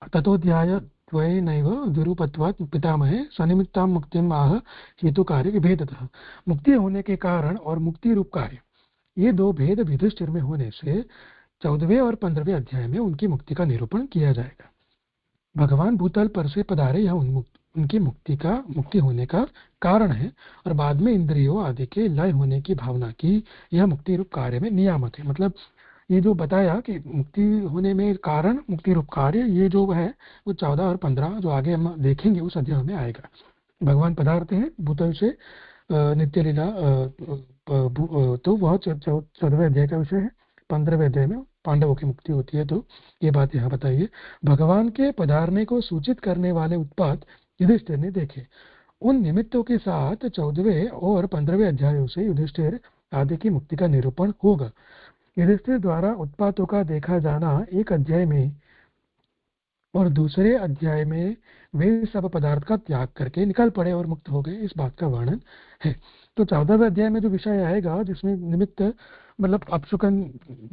ततोऽध्याय द्वयेनैव विरूपत्वात् पितामहे सनिमित्तां मुक्तिम् आह हेतु कार्य विभेदतः। मुक्ति होने के कारण और मुक्ति रूप कार्य, ये दो भेद युधिष्ठिर में होने से 14वें और 15वें अध्याय में उनकी मुक्ति का निरूपण किया जाएगा। भगवान भूतल पर से पधारे, यह उनकी मुक्ति होने का कारण है, और बाद में इंद्रियों आदि के लय होने की भावना की यह मुक्ति रूप कार्य में नियामक है। मतलब ये जो बताया कि मुक्ति होने में कारण मुक्ति रूप कार्य, ये जो है वो 14 और 15 जो आगे हम देखेंगे उस अध्याय में आएगा। भगवान पधारते हैं भूतल से, नित्य लीला, तो वह 14वें अध्याय का विषय है। 15वें अध्याय में पांडवों की मुक्ति होती है, तो ये बात यहाँ बताइए। भगवान के पधारने को सूचित करने वाले उत्पात युधिष्ठिर ने देखे। उन निमित्तों के साथ 14वें और 15वें अध्यायों से युधिष्ठिर आदि की मुक्ति का निरूपण होगा। युधिष्ठिर द्वारा उत्पातों का देखा जाना एक अध्याय में और दूसरे अध्याय में वे सब पदार्थ का त्याग करके निकल पड़े और मुक्त हो गए, इस बात का वर्णन है। तो 14वें अध्याय में जो विषय आएगा जिसमें निमित्त मतलब अपशुकन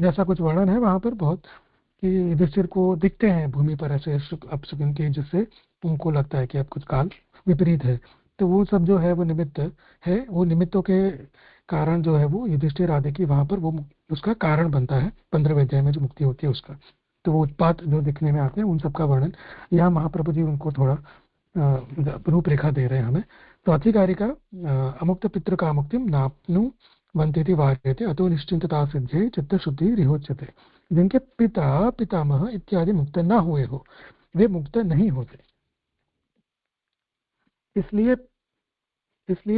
जैसा कुछ वर्णन है वहां पर बहुत, कि युधिष्ठिर को दिखते हैं भूमि पर ऐसे अपशुकन के, जिससे उनको लगता है कि अब कुछ काल विपरीत है, तो वो सब जो है वो निमित्त है। वो निमित्तों के कारण जो है वो युधिष्ठिर आदि की वहां पर वो उसका कारण बनता है 15वें अध्याय में जो मुक्ति होती है उसका। तो वो उत्पात जो दिखने में आते हैं उन सबका वर्णन यहाँ महाप्रभु जी उनको थोड़ा रूपरेखा दे रहे हैं हमें। तो अधिकारिका अमुक्त पितृ का मुक्ति नाप्नु वंतेति वार्यते अतो निश्चिंतता सिद्धे चित्त शुद्धि रिहोच्यते। जिनके पिता पितामह इत्यादि मुक्त न हुए हो वे मुक्त नहीं होते, इसलिए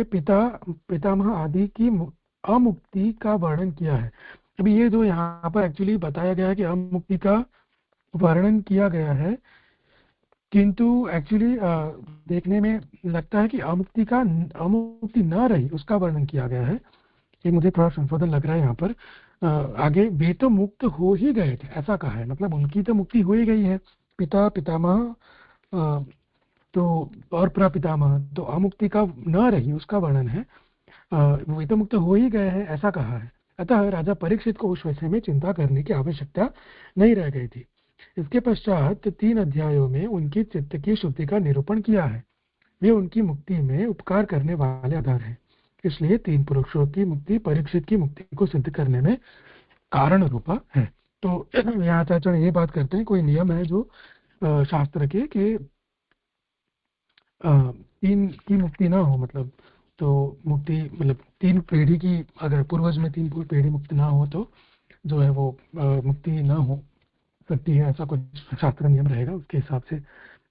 पितामह आदि की अमुक्ति का वर्णन किया है। अभी ये जो यहाँ पर एक्चुअली बताया गया है कि अमुक्ति का वर्णन किया गया है, किंतु एक्चुअली देखने में लगता है कि अमुक्ति न रही उसका वर्णन किया गया है। ये मुझे थोड़ा संशोधन लग रहा है यहाँ पर। आगे वे तो मुक्त हो ही गए थे ऐसा कहा है, मतलब उनकी तो मुक्ति हो ही गई है, पिता पितामह तो और प्रपितामह, तो अमुक्ति का न रही उसका वर्णन है। वे तो मुक्त हो ही गए हैं ऐसा कहा है। अतः राजा परीक्षित को उस विषय में चिंता करने की आवश्यकता नहीं रह गई थी। इसके पश्चात 3 अध्यायों में उनकी चित्त की शुद्धि का निरूपण किया है। वे उनकी मुक्ति में उपकार करने वाले आधार हैं, इसलिए 3 पुरुषों की मुक्ति परीक्षित की मुक्ति को सिद्ध करने में कारण रूपा है। तो यहाँ आचार्य ये बात करते हैं, कोई नियम है जो शास्त्र के कि 3 की मुक्ति ना हो, मतलब तो मुक्ति मतलब 3 पीढ़ी की, अगर पूर्वज में 3 पीढ़ी मुक्ति ना हो तो जो है वो मुक्ति ना हो सकती है, ऐसा कुछ शास्त्र नियम रहेगा। उसके हिसाब से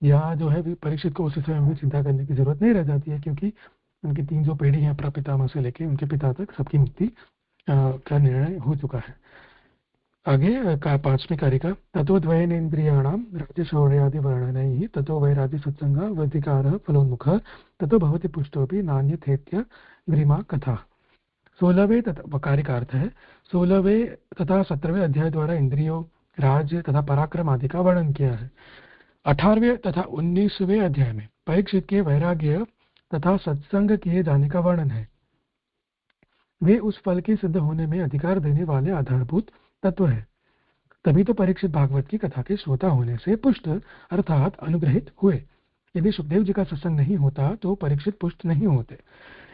यहाँ जो है परीक्षित को उस समय में चिंता करने की जरूरत नहीं रह जाती है, क्योंकि उनकी 3 जो पीढ़ी है प्रपितामह से लेके उनके पिता तक सबकी मुक्ति का निर्णय हो चुका है। आगे 5वीं कारिका ततोद्वयनेन्द्रियाणां राज्यशौर्यादिवर्णनैः ततो वैराग्यसत्सङ्गवधिकारः फलोन्मुखः ततो भवति पुष्टोऽपि नान्यथेत्य ग्रीमा कथा। 16वें तथा कारिका अर्थ है 16वें तथा 17वें अध्याय द्वारा इंद्रियों, राज्य तथा पराक्रम आदि का वर्णन किया है। 18वें तथा 19वें अध्याय में परीक्षित के वैराग्य तथा सत्संग किए जाने का वर्णन है। वे उस फल के सिद्ध होने में अधिकार देने वाले आधारभूत तत्व है, तभी तो परीक्षित भागवत की कथा के श्रोता होने से पुष्ट अर्थात अनुग्रहित हुए। यदि सुखदेव जी का सत्संग नहीं होता तो परीक्षित पुष्ट नहीं होते,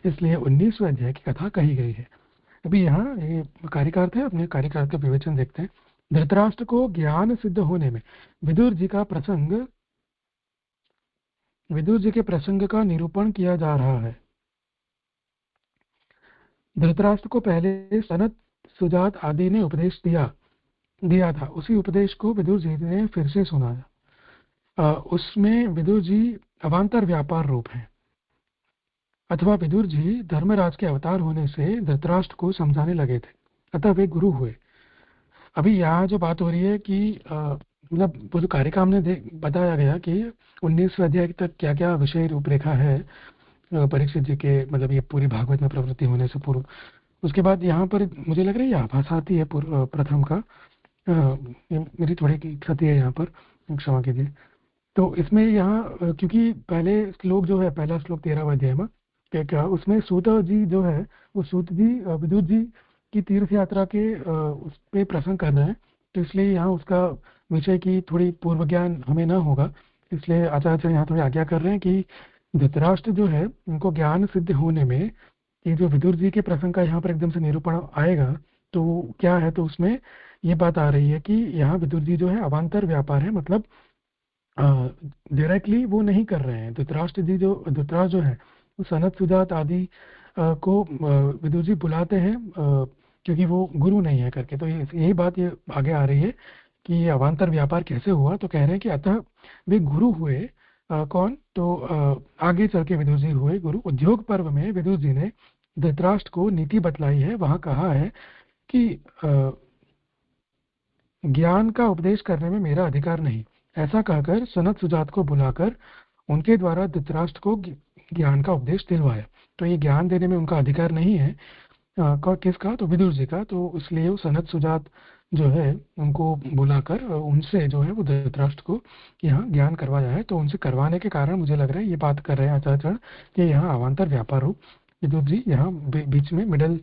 इसलिए 19वें अध्याय की कथा कही गई है। अभी यहाँ ये कारिकार्थ है, अपने कारिकार्थ का विवेचन देखते हैं। धृतराष्ट्र को ज्ञान सिद्ध होने में विदुर जी के प्रसंग का निरूपण किया जा रहा है। धृतराष्ट्र को पहले सनत, सुजात आदि ने उपदेश दिया था, उसी उपदेश को विदुर जी ने फिर से सुनाया। उसमें विदुर जी अवान्तर व्यापार रूप हैं, अथवा विदुर जी धर्मराज के अवतार होने से धृतराष्ट्र को समझाने लगे थे, अतः वे गुरु हुए। अभी यहाँ जो बात हो रही है कि मतलब वो जो कार्यक्रम ने बताया गया कि 19वें अध्याय तक क्या क्या विषय रूपरेखा है परीक्षित जी के, मतलब ये पूरी भागवत में प्रवृत्ति होने से पूर्व। उसके बाद यहाँ पर मुझे लग रहा है ये आभास आती है प्रथम का। ये मेरी थोड़ी क्षति है यहाँ पर, क्षमा कीजिए। तो इसमें यहाँ क्योंकि पहले श्लोक जो है, पहला श्लोक 13वें अध्याय में क्या उसमें सूत जी जो है, वो सूत जी विदुर जी की तीर्थ यात्रा के उस पे प्रसंग कर रहे हैं। तो इसलिए यहाँ उसका विषय की थोड़ी पूर्व ज्ञान हमें ना होगा, इसलिए आचार्य यहाँ थोड़ी आज्ञा कर रहे हैं कि धृतराष्ट्र जो है उनको ज्ञान सिद्ध होने में ये जो विदुर जी के प्रसंग का यहाँ पर एकदम से निरूपण आएगा तो क्या है, तो उसमें ये बात आ रही है कि यहाँ विदुर जी जो है अवान्तर व्यापार है, मतलब डायरेक्टली वो नहीं कर रहे हैं। धृतराष्ट्र जो है वो सनत सुजात आदि को विदुर जी बुलाते हैं क्योंकि वो गुरु नहीं है करके। तो यही बात ये आगे आ रही है कि ये अवान्तर व्यापार कैसे हुआ। तो कह रहे हैं कि अतः वे गुरु हुए कौन, तो आगे चल के विदुर जी हुए गुरु। उद्योग पर्व में विदुर जी ने धृतराष्ट्र को नीति बतलाई है। वहां कहा है कि ज्ञान का उपदेश करने में मेरा अधिकार नहीं, ऐसा कहकर सनत सुजात को बुलाकर उनके द्वारा धृतराष्ट्र को ज्ञान का उपदेश दिलवाया। तो ये ज्ञान देने में उनका अधिकार नहीं है किसका, तो विदुर जी का। तो इसलिए वो सनत सुजात जो है उनको बुलाकर उनसे जो है वो धृतराष्ट्र को यहाँ ज्ञान करवाया है। तो उनसे करवाने के कारण मुझे लग रहा है ये बात कर रहे हैं आचार्य कि यहाँ अवान्तर व्यापार हो, विदुर जी यहाँ बीच में मिडल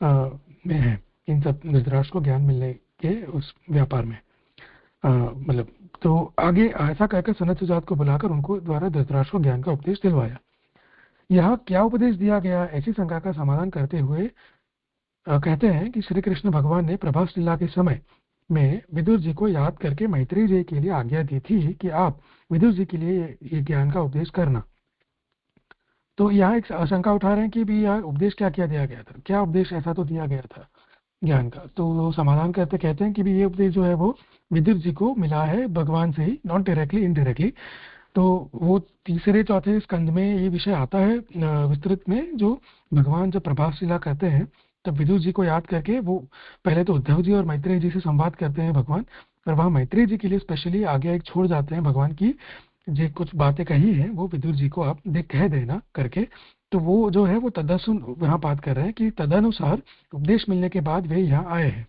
में है इन सब धृतराष्ट्र को ज्ञान मिलने के उस व्यापार में। मतलब तो आगे ऐसा कहकर सनत सुजात को बुलाकर उनको द्वारा धृतराष्ट्र को ज्ञान का उपदेश दिलवाया। यहाँ क्या उपदेश दिया गया, ऐसी शंका का समाधान करते हुए कहते हैं कि श्री कृष्ण भगवान ने प्रभास लीला के समय में विदुर जी को याद करके मैत्रेय जी के लिए आज्ञा दी थी कि आप विदुर जी के लिए ये ज्ञान का उपदेश करना। तो यहाँ एक आशंका उठा रहे हैं कि भी यह उपदेश क्या क्या दिया गया था, क्या उपदेश ऐसा तो दिया गया था ज्ञान का। तो वो समाधान करते कहते हैं कि भी ये उपदेश जो है वो विदुर जी को मिला है भगवान से ही, नॉट डायरेक्टली, इनडायरेक्टली। तो वो तीसरे चौथे स्कंद में ये विषय आता है विस्तृत में, जो भगवान जब प्रभास लीला करते हैं तब विदुर जी को याद करके वो पहले तो उद्धव जी और मैत्रेय जी से संवाद करते हैं भगवान, और वहाँ मैत्रेय जी के लिए स्पेशली आगे एक छोड़ जाते हैं भगवान की जो कुछ बातें कही हैं वो विदुर जी को आप कह देना करके। तो वो जो है वो तदसुन यहाँ बात कर रहे हैं कि तदनुसार उपदेश मिलने के बाद वे यहाँ आए हैं।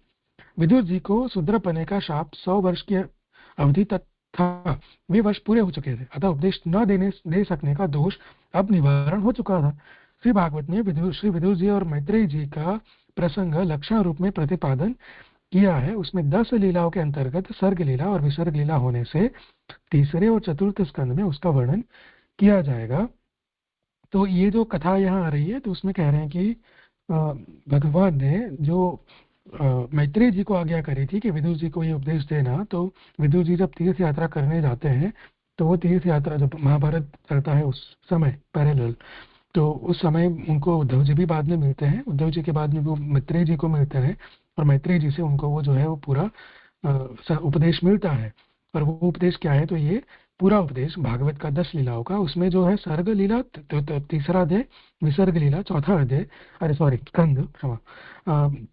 विदुर जी को शूद्रपने का शाप 100 वर्ष की अवधि तक था, वे वर्ष पूरे हो चुके थे, अतः उपदेश न दे सकने का दोष अब निवारण हो चुका था। श्री भागवत में श्री विदुर जी और मैत्रेय जी का प्रसंग लक्षण रूप में प्रतिपादन किया है। उसमें 10 लीलाओं के अंतर्गत सर्ग लीला और विसर्ग लीला होने से तीसरे और चतुर्थ स्कंद में उसका वर्णन किया जाएगा। तो ये जो कथा यहाँ आ रही है तो उसमें कह रहे हैं कि भगवान ने जो मैत्रेय जी को आज्ञा करी थी कि विदुर जी को ये उपदेश देना। तो विदुर जी जब तीर्थ यात्रा करने जाते हैं तो वो तीर्थ यात्रा जब महाभारत चलता है उस समय पैरेलल, तो उस समय उनको उद्धव जी भी बाद में मिलते हैं। उद्धव जी के बाद में वो मैत्रेय जी को मिलते हैं और मैत्रेय जी से उनको वो जो है वो पूरा उपदेश मिलता है। और वो उपदेश क्या है, तो ये पूरा उपदेश भागवत का 10 लीलाओं का, उसमें जो है सर्ग लीला तीसरा अध्याय, विसर्ग लीला चौथा अध्याय, अरे सॉरी स्कंद, क्षमा,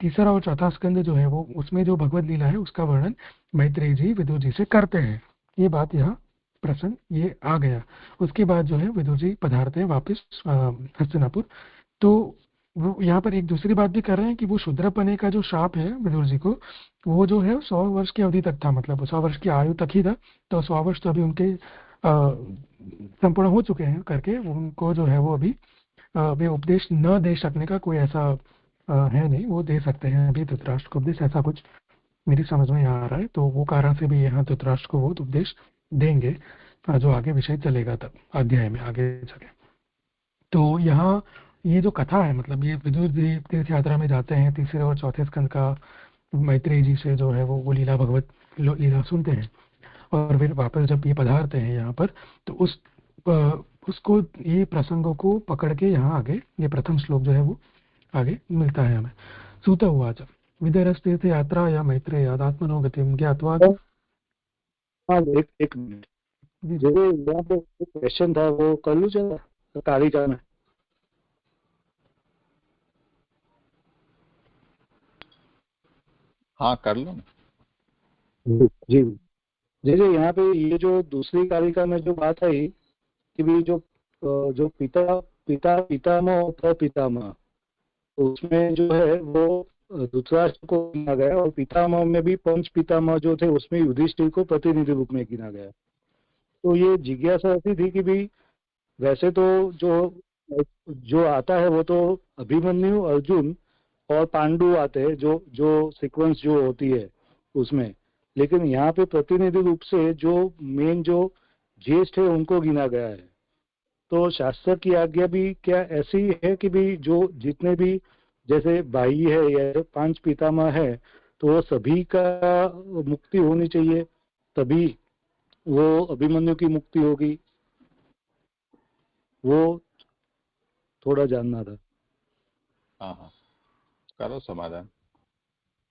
तीसरा और चौथा स्कंद जो है वो उसमें जो भगवत लीला है उसका वर्णन मैत्रेय जी विदुर जी से करते हैं। ये बात यहाँ प्रसंग ये आ गया। उसके बाद जो है विदुर जी पधारते हैं वापस हस्तिनापुर। तो वो यहाँ पर एक दूसरी बात भी कर रहे हैं कि वो शूद्रपने का जो शाप है विदुर जी को, वो जो है 100 वर्ष की अवधि तक था, मतलब 100 वर्ष की आयु तक ही था। तो 100 वर्ष तो अभी उनके संपूर्ण हो चुके हैं करके उनको जो है वो अभी वे उपदेश न दे सकने का कोई ऐसा है नहीं, वो दे सकते हैं अभी धृतराष्ट्र को उपदेश, ऐसा कुछ मेरी समझ में आ रहा है। तो वो कारण से भी यहाँ धृतराष्ट्र को वो उपदेश देंगे जो आगे विषय चलेगा तब अध्याय में आगे चले। तो यहाँ ये जो कथा है, मतलब ये विदुर जी तीर्थ यात्रा में जाते हैं तीसरे और चौथे स्कंद का, मैत्रेय जी से जो है वो लीला भगवत लीला सुनते हैं और फिर वापस जब ये पधारते हैं यहाँ पर तो उसको ये प्रसंगों को पकड़ के यहाँ आगे ये प्रथम श्लोक जो है वो आगे मिलता है हमें। सूत उवाच विदरस्तीर्थ यात्रा या मैत्रेय आत्मनो गतिम ज्ञात्वा। हाँ, एक मिनट, जो यहाँ पे क्वेश्चन था वो कर लूँ जरा, कारिका में। हाँ कर लो ना। जी जी जी। यहाँ पे ये जो दूसरी कारिका में जो बात आई कि भी जो पिता पिता पितामह होता है, पितामह, तो उसमें जो है वो धृतराष्ट्र को गिना गया, और पितामह में भी पंच पितामह जो थे उसमें युधिष्ठिर को प्रतिनिधि रूप में गिना गया। तो ये जिज्ञासा ऐसी थी कि भी वैसे तो जो जो आता है वो तो अभिमन्यु, अर्जुन और पांडु आते हैं, जो जो सीक्वेंस जो होती है उसमें, लेकिन यहाँ पे प्रतिनिधि रूप से जो मेन जो ज्येष्ठ है उनको गिना गया है। तो शास्त्र की आज्ञा भी क्या ऐसी है कि भी जो जितने भी जैसे भाई है या पांच पितामह है, तो वो सभी का मुक्ति होनी चाहिए, तभी वो अभिमन्यु की मुक्ति होगी, वो थोड़ा जानना था। हाँ हाँ, करो समाधान।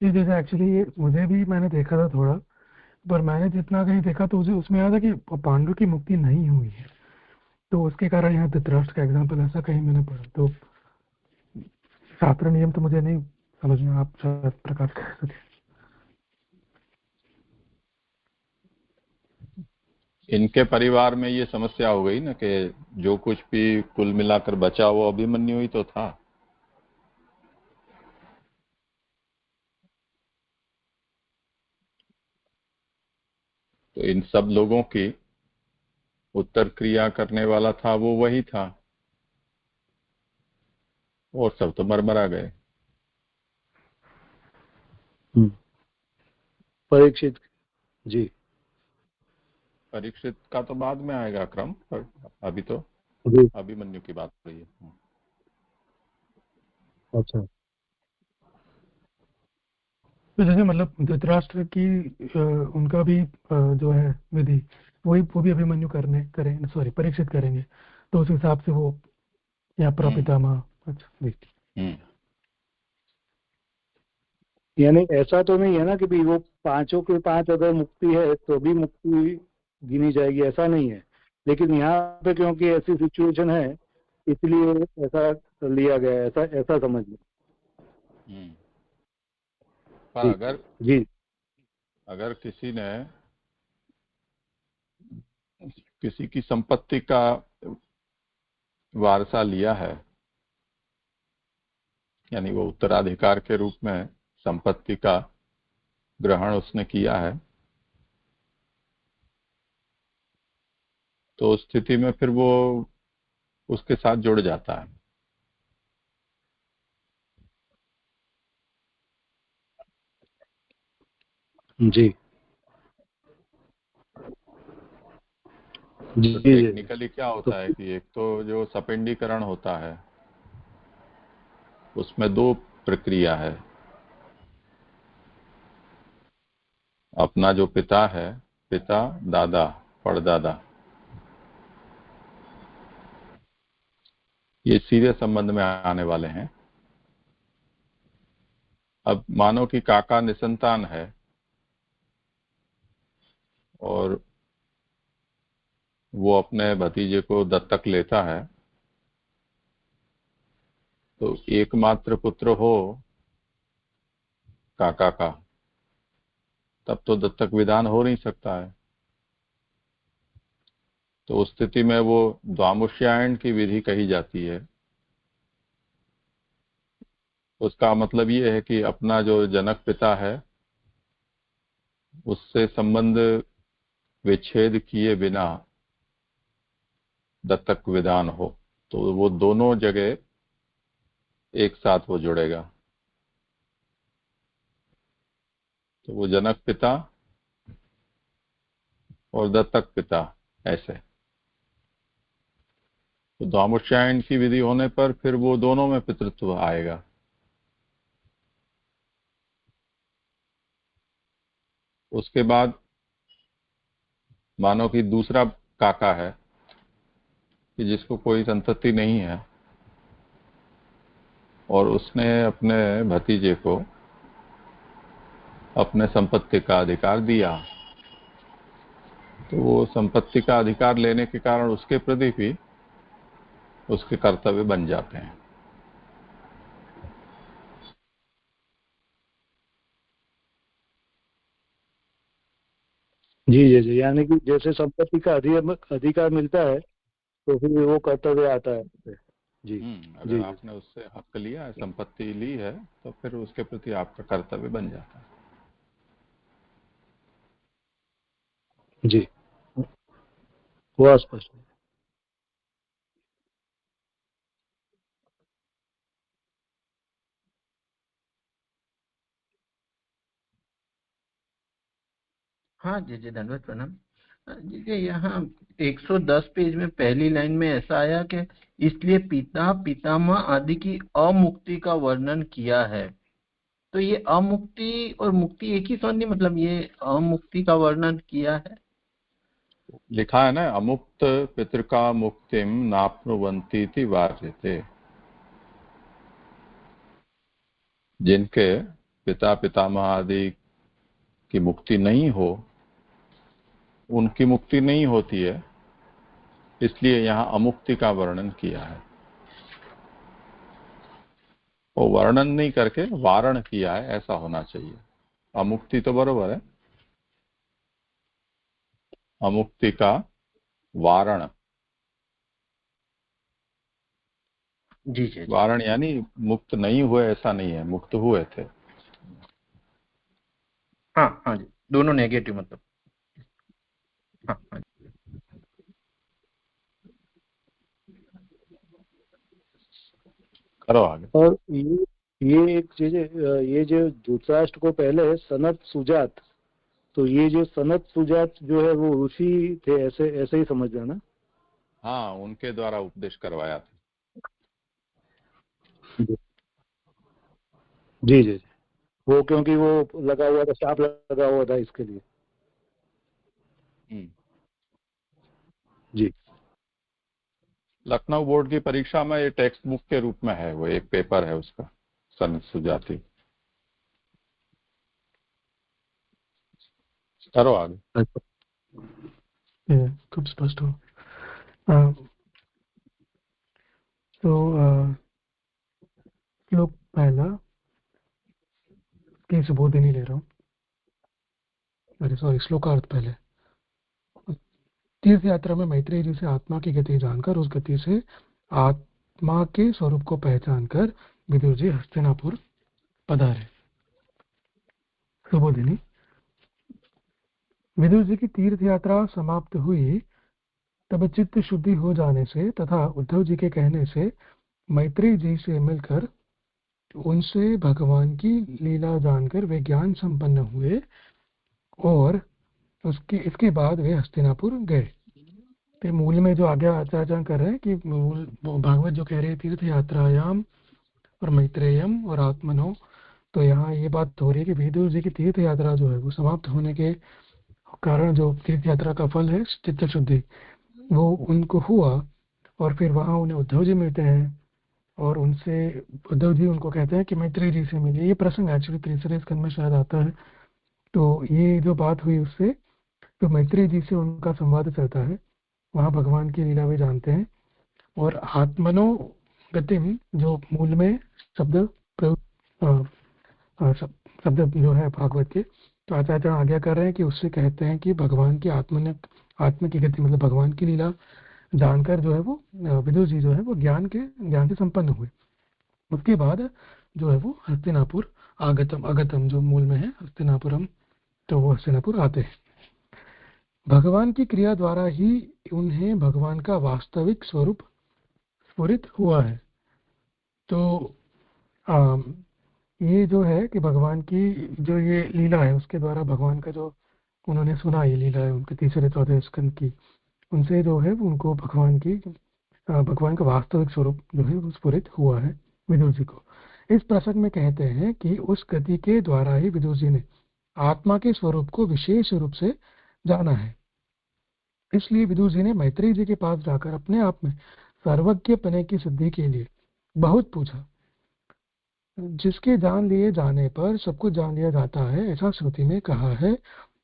जी जैसे एक्चुअली ये मुझे भी मैंने देखा था थोड़ा, पर मैंने जितना कहीं देखा तो मुझे उसमें याद है कि पांडु की मुक्ति नहीं हुई है, तो उसके कारण यहाँ धृतराष्ट्र का एग्जाम्पल ऐसा कहीं मैंने पढ़ा। तो शास्त्र नियम तो मुझे नहीं समझ में, आप शायद प्रकाश कर सके। इनके परिवार में ये समस्या हो गई ना कि जो कुछ भी कुल मिलाकर बचा वो अभिमन्यु ही तो था। तो इन सब लोगों की उत्तर क्रिया करने वाला था वो वही था, और सब तो मरमरा गए। परीक्षित जी। परीक्षित का तो बाद में आएगा क्रम, पर अभी तो जी अभिमन्यु की बात हो रही है। अच्छा। तो जैसे मतलब धृतराष्ट्र की उनका भी जो है विधि, वही वो भी अभिमन्यु करने करेंगे, सॉरी परीक्षित करेंगे, तो उस हिसाब से वो या हम्म प्रपितामह। अच्छा देखिए। हम्म। यानी ऐसा तो नहीं है ना कि भी वो पांचों के पांच अगर मुक्ति है तो भी मुक्ति गिनी जाएगी, ऐसा नहीं है। लेकिन यहाँ पे क्योंकि ऐसी सिचुएशन है इसलिए ऐसा लिया गया है, ऐसा ऐसा समझ लो। हम्म। पर जी अगर जी अगर किसी ने किसी की संपत्ति का वारसा लिया है, यानी वो उत्तराधिकार के रूप में संपत्ति का ग्रहण उसने किया है, तो उस स्थिति में फिर वो उसके साथ जुड़ जाता है। जी जी तो जी। टेक्निकली क्या तो होता है कि एक तो जो सपिंडीकरण होता है उसमें दो प्रक्रिया है। अपना जो पिता है, पिता दादा परदादा, ये सीधे संबंध में आने वाले हैं। अब मानो कि काका निसंतान है और वो अपने भतीजे को दत्तक लेता है, तो एकमात्र पुत्र हो काका का, तब तो दत्तक विधान हो नहीं सकता है। तो उस स्थिति में वो द्वामुष्यायन की विधि कही जाती है। उसका मतलब ये है कि अपना जो जनक पिता है उससे संबंध विच्छेद किए बिना दत्तक विधान हो, तो वो दोनों जगह एक साथ वो जुड़ेगा। तो वो जनक पिता और दत्तक पिता ऐसे। तो द्वामुष्यायन की विधि होने पर फिर वो दोनों में पितृत्व आएगा। उसके बाद मानो कि दूसरा काका है कि जिसको कोई संतति नहीं है और उसने अपने भतीजे को अपने संपत्ति का अधिकार दिया, तो वो संपत्ति का अधिकार लेने के कारण उसके प्रति भी उसके कर्तव्य बन जाते हैं। जी जी जी, यानी कि जैसे संपत्ति का अधिकार मिलता है तो फिर वो कर्तव्य आता है। जी अगर जी जी आपने उससे हक लिया है, संपत्ति ली है, तो फिर उसके प्रति आपका कर्तव्य बन जाता है। जी, हुआ स्पष्ट। हाँ जी जी, धन्यवाद, प्रणाम। जी जी, यहाँ 110 पेज में पहली लाइन में ऐसा आया कि इसलिए पिता पितामह आदि की अमुक्ति का वर्णन किया है। तो ये अमुक्ति और मुक्ति एक ही संधि, मतलब ये अमुक्ति का वर्णन किया है। लिखा है ना, अमुक्त पितृका मुक्तिम नाप्नुवन्ति इति वार्यते। जिनके पिता पितामह आदि की मुक्ति नहीं हो, उनकी मुक्ति नहीं होती है, इसलिए यहाँ अमुक्ति का वर्णन किया है। वो वर्णन नहीं करके वारण किया है, ऐसा होना चाहिए। अमुक्ति तो बरोबर है, अमुक्ति का वारण। जी जी जी। वारण यानी मुक्त नहीं हुए ऐसा नहीं है, मुक्त हुए थे। हाँ हाँ जी, दोनों नेगेटिव मतलब। हाँ हाँ जी। करो आगे। और ये एक चीज है, ये जो धृतराष्ट्र को पहले सनत सुजात, तो ये जो सनत सुजात जो है वो ऋषि थे, ऐसे ऐसे ही समझना ना। हाँ, उनके द्वारा उपदेश करवाया था। जी जी जी, वो क्योंकि वो लगा हुआ था, शाप लगा हुआ था इसके लिए। जी लखनऊ बोर्ड की परीक्षा में ये टेक्स्ट बुक के रूप में है, वो एक पेपर है उसका, सनत सुजाति। करो आगे। अच्छा। खूब स्पष्ट हो। अ, तो श्लोक पहला की सुबोधि नहीं ले रहा हूँ, अरे सॉरी, श्लोकार्थ पहले। तीर्थ यात्रा में मैत्रेय जी से आत्मा की गति जानकर उस गति से आत्मा के स्वरूप को पहचानकर विदुर जी हस्तिनापुर पधारे। सुबोधिनी। विदुर जी की तीर्थ यात्रा समाप्त हुई, तब चित्त शुद्धि हो जाने से तथा उद्धव जी के कहने से मैत्रेय जी से मिलकर उनसे भगवान की लीला जानकर वे ज्ञान संपन्न हुए और इसके बाद वे हस्तिनापुर गए। तो मूल में जो आगे आचार्य कर रहे हैं कि मूल भागवत जो कह रहे हैं तीर्थ यात्रायाम और मैत्रेयम और आत्मनो, तो यहाँ ये बात हो रही है कि विदुर जी की तीर्थ यात्रा जो है वो समाप्त होने के कारण जो तीर्थ यात्रा का फल है चित्त शुद्धि, वो उनको हुआ। और फिर वहाँ उन्हें उद्धव जी मिलते हैं और उनसे उद्धव जी उनको कहते हैं कि मैत्रेय जी से मिलिए। ये प्रसंग एक्चुअली तीसरे स्कंद में शायद आता है। तो ये जो बात हुई उससे तो मैत्रेय जी से उनका संवाद चलता है, वहाँ भगवान की लीला भी जानते हैं। और आत्मनो गतिम जो मूल में शब्द शब्द जो है भागवत के, तो आचार्य आज्ञा कर रहे हैं कि उससे कहते हैं कि भगवान की आत्म की गति मतलब भगवान की लीला जानकर जो है वो विदुर जी जो है वो ज्ञान से संपन्न हुए। उसके बाद जो है वो हस्तिनापुर अगतम जो मूल में है हस्तिनापुरम, तो वो हस्तिनापुर आते हैं। भगवान की क्रिया द्वारा ही उन्हें भगवान का वास्तविक स्वरूप स्फुरित हुआ है। तो ये जो है कि भगवान की जो ये लीला है उसके द्वारा भगवान का जो उन्होंने सुना, ये लीला है उनके तीसरे चौथे स्कंद की, उनसे जो है उनको भगवान का वास्तविक स्वरूप जो है वो स्फुरित हुआ है विदुर जी को। इस प्रसंग में कहते हैं कि उस गति के द्वारा ही विदुर जी ने आत्मा के स्वरूप को विशेष रूप से जाना है। इसलिए विदुर जी ने मैत्रेय जी के पास जाकर अपने आप में सर्वज्ञपने की सिद्धि के लिए बहुत पूछा। जिसके जान लिए जाने पर सब कुछ जान लिया जाता है, ऐसा श्रुति में कहा है।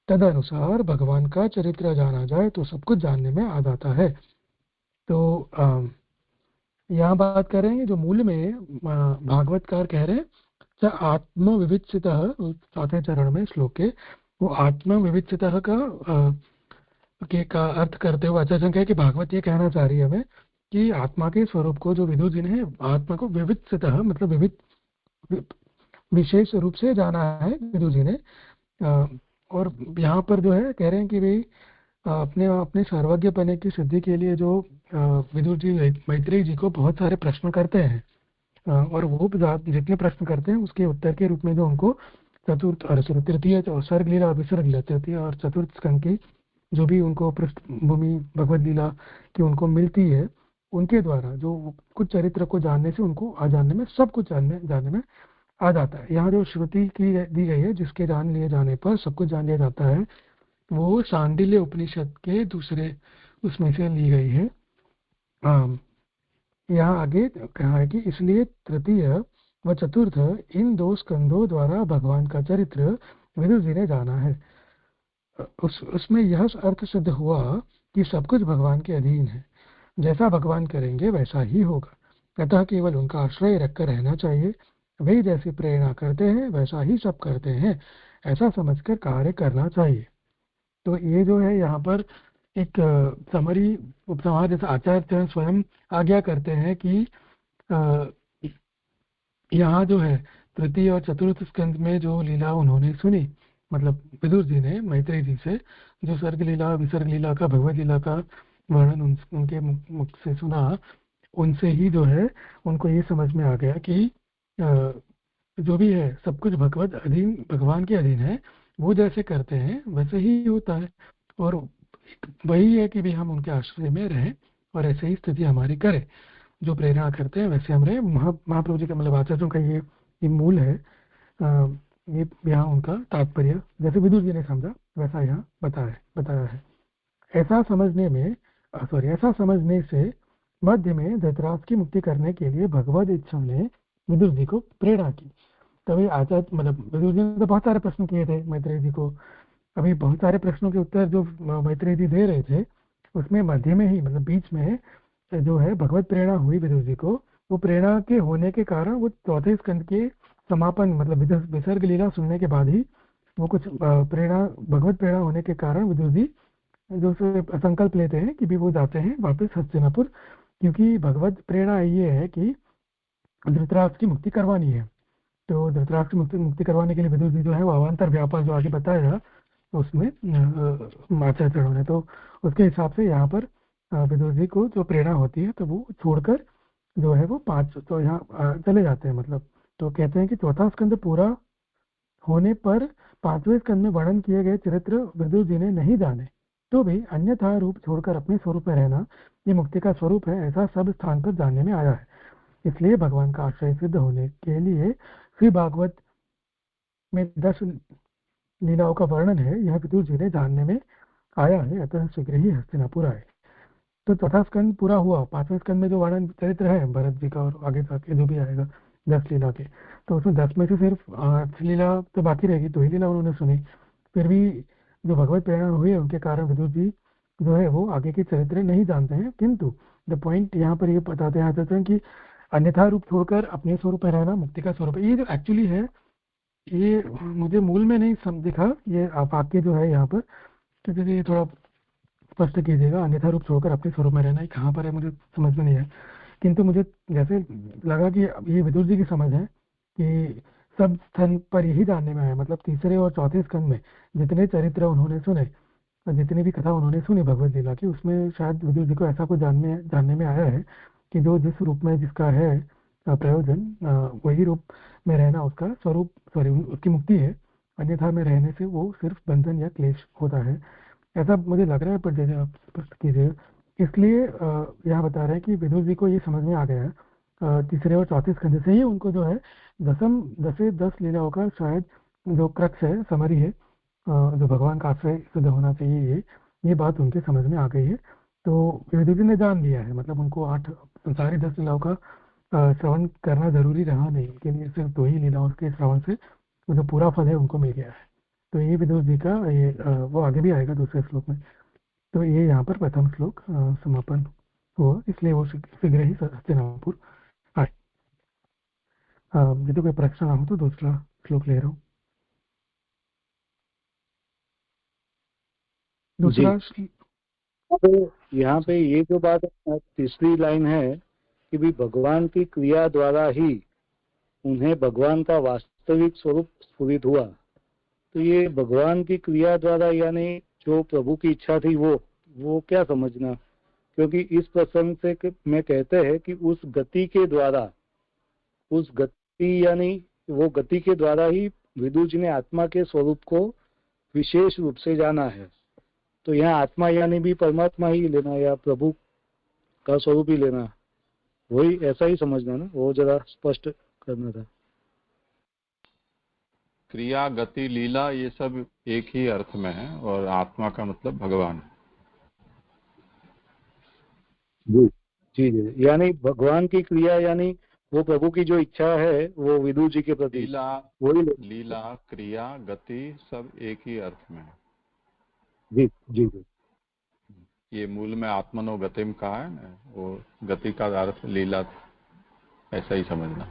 तदनुसार भगवान का चरित्र जाना जाए तो सब कुछ जानने में आ जाता है। तो यहाँ बात कर रहे हैं जो मूल में भागवतकार कह रहे हैं आत्मविवित्सित चौथे चरण में श्लोक के, वो आत्मा विविधता का अर्थ करते हुए आचार्य संख्या कि भागवत ये कहना चाह रही है हमें कि आत्मा के स्वरूप को, जो विदुर जी ने आत्मा को विविधता मतलब विविध विशेष रूप से जाना है विदुर जी ने। और यहाँ पर जो है कह रहे हैं कि भाई अपने अपने सर्वज्ञपने की सिद्धि के लिए जो विदुर जी मैत्रेय जी को बहुत सारे प्रश्न करते हैं, और वो जितने प्रश्न करते हैं उसके उत्तर के रूप में जो उनको चतुर्थ और तृतीय सर्ग लीला विसर्ग लीला तृतीय और चतुर्थ स्कंद की जो भी उनको पृष्ठभूमि भगवत लीला की उनको मिलती है, उनके द्वारा जो कुछ चरित्र को जानने से उनको जानने में सब कुछ जानने में आ जाता है। यहाँ जो श्रुति की दी गई है जिसके जान लिए जाने पर सब कुछ जान लिया जाता है, वो शांडिल्य उपनिषद के दूसरे उसमें से ली गई है। यहाँ आगे कहा है कि इसलिए तृतीय व चतुर्थ इन दो स्कंदों द्वारा भगवान का चरित्र विदुर जी ने जाना है। उसमें यह अर्थ सिद्ध हुआ कि सब कुछ भगवान के अधीन है, जैसा भगवान करेंगे वैसा ही होगा, अतः केवल उनका आश्रय रखकर रहना चाहिए। वे जैसी प्रेरणा करते हैं वैसा ही सब करते हैं, ऐसा समझकर कार्य करना चाहिए। तो ये जो है यहाँ पर एक समरी उपसंहार जैसा आचार्य स्वयं आज्ञा करते हैं कि यहाँ जो है तृतीय और चतुर्थ स्कंद में जो लीला उन्होंने सुनी, मतलब विदुर जी ने मैत्रेय जी से जो सर्ग लीला विसर्ग लीला का भगवत लीला का वर्णन उनके मुख से सुना, उनसे ही जो है उनको ये समझ में आ गया कि जो भी है सब कुछ भगवान के अधीन है, वो जैसे करते हैं वैसे ही होता है, और वही है कि भी हम उनके आश्रय में रहें और ऐसे ही स्थिति हमारी करें, जो प्रेरणा करते हैं वैसे हम रहे। महाप्रभु जी का मतलब आचार्यों का ये मूल है। ये यहाँ उनका तात्पर्य जैसे विदुर जी ने समझा वैसा यहाँ बताया है। ऐसा समझने से मध्य में धृतराष्ट्र की मुक्ति करने के लिए भगवत इच्छा ने विदुर जी को प्रेरणा की। तभी आचार्य मतलब विदुर जी ने तो बहुत सारे प्रश्न किए थे मैत्रेय जी को। अभी बहुत सारे प्रश्नों के उत्तर जो मैत्रेय जी दे रहे थे, उसमें मध्य में ही मतलब बीच में जो है भगवत प्रेरणा हुई विदुर जी को। वो प्रेरणा के होने के कारण वो चौथे स्कंद के समापन मतलब विसर्ग लीला सुनने के बाद ही वो कुछ भगवत प्रेरणा होने के कारण विदुर जी जो संकल्प लेते हैं कि भी वो जाते हैं वापस हस्तिनापुर, क्योंकि भगवत प्रेरणा ये है कि धृतराष्ट्र की मुक्ति करवानी है। तो धृतराष्ट्र की मुक्ति करवाने के लिए विदुर जी जो है वो अवान्तर व्यापार जो आगे बताया उसमें आचार्य ने, तो उसके हिसाब से यहाँ पर विदुर जी को जो प्रेरणा होती है तो वो छोड़कर जो है वो तो यहाँ चले जाते हैं। मतलब तो कहते हैं कि चौथा स्कंद पूरा होने पर पांचवें स्कंद में वर्णन किए गए चरित्र विदुर जी ने नहीं जाने, तो भी अन्यथा रूप छोड़कर अपने स्वरूप में रहना ये मुक्ति का स्वरूप है, ऐसा सब स्थान पर जानने में आया है। इसलिए भगवान का आश्रय सिद्ध होने के लिए श्री भागवत में 10 लीलाओं का वर्णन है, यह विदुर जी ने जानने में आया है, अतः शीघ्र ही हस्तिनापुर आए। तो चौथा स्कंद पूरा हुआ, पांचवें स्कंद में जो वर्णन चरित्र है भरत जी का और आगे जाके जो भी आएगा 10 लीला के, तो उसमें 10 में से सिर्फ 8 लीला तो बाकी रहेगी, 2 ही लीला उन्होंने सुनी। फिर भी जो भगवत प्रेरणा हुई है उनके कारण विदुर जी जो है वो आगे के चरित्र नहीं जानते हैं। किंतु द पॉइंट यहाँ पर ये बताते हैं कि अन्यथा रूप छोड़कर अपने स्वरूप में रहना मुक्ति का स्वरूप है। ये जो एक्चुअली है ये मुझे मूल में नहीं दिखा, ये वाक्य जो है यहाँ पर, तो जैसे ये थोड़ा स्पष्ट कीजिएगा, अन्यथा रूप छोड़कर अपने स्वरूप में रहना ही कहाँ पर है मुझे समझ में नहीं है। किंतु मुझे जैसे लगा कि ये विदुर जी की समझ है कि सब स्थान पर यही जानने में आया, मतलब तीसरे और चौथे स्कंद में जितने चरित्र उन्होंने सुने और जितनी भी कथा उन्होंने सुनी भगवत लीला की, उसमें शायद विदुर जी को ऐसा कुछ जानने में आया है कि जो जिस रूप में जिसका है प्रयोजन, वही रूप में रहना उसका स्वरूप उसकी मुक्ति है, अन्यथा में रहने से वो सिर्फ बंधन या क्लेश होता है, ऐसा मुझे लग रहा है। पर जैसे आप स्पष्ट कीजिए, इसलिए यहाँ बता रहे हैं कि विदुर जी को ये समझ में आ गया है तीसरे और चौथे स्कंद से ही उनको जो है 10 लीलाओं का शायद जो क्रक्स है, समरी है, जो भगवान का आश्रय सिद्ध होना चाहिए, ये बात उनके समझ में आ गई है। तो विदुर जी ने जान लिया है, मतलब उनको सारी 10 लीलाओं का श्रवण करना जरूरी रहा नहीं, उनके लिए सिर्फ 2 ही लीलाओं के श्रवण से जो पूरा फल है उनको मिल गया है। तो ये विदुर जी का ये वो आगे भी आएगा दूसरे श्लोक में। तो ये यहाँ पर प्रथम श्लोक समापन हुआ, इसलिए वो शीघ्र ही हस्तिनापुर आए। यदि कोई प्रश्न ना हो तो दूसरा श्लोक ले रहा हूँ। दूसरा यहाँ पे ये जो बात तीसरी लाइन है कि भी भगवान की क्रिया द्वारा ही उन्हें भगवान का वास्तविक स्वरूप स्फुरित हुआ। तो ये भगवान की क्रिया द्वारा यानी जो प्रभु की इच्छा थी वो क्या समझना, क्योंकि इस प्रसंग से में कहते हैं कि उस गति के द्वारा, उस गति यानी वो गति के द्वारा ही विदुर जी ने आत्मा के स्वरूप को विशेष रूप से जाना है। तो यहाँ आत्मा यानी भी परमात्मा ही लेना या प्रभु का स्वरूप ही लेना, वही ऐसा ही समझना ना, वो जरा स्पष्ट करना था। क्रिया, गति, लीला ये सब एक ही अर्थ में है और आत्मा का मतलब भगवान। जी जी जी, यानी भगवान की क्रिया यानी वो प्रभु की जो इच्छा है वो विदुर जी के प्रति, लीला, क्रिया, गति सब एक ही अर्थ में है। जी जी जी, ये मूल में आत्मनो गतिम का है ना, वो गति का अर्थ लीला, ऐसा ही समझना।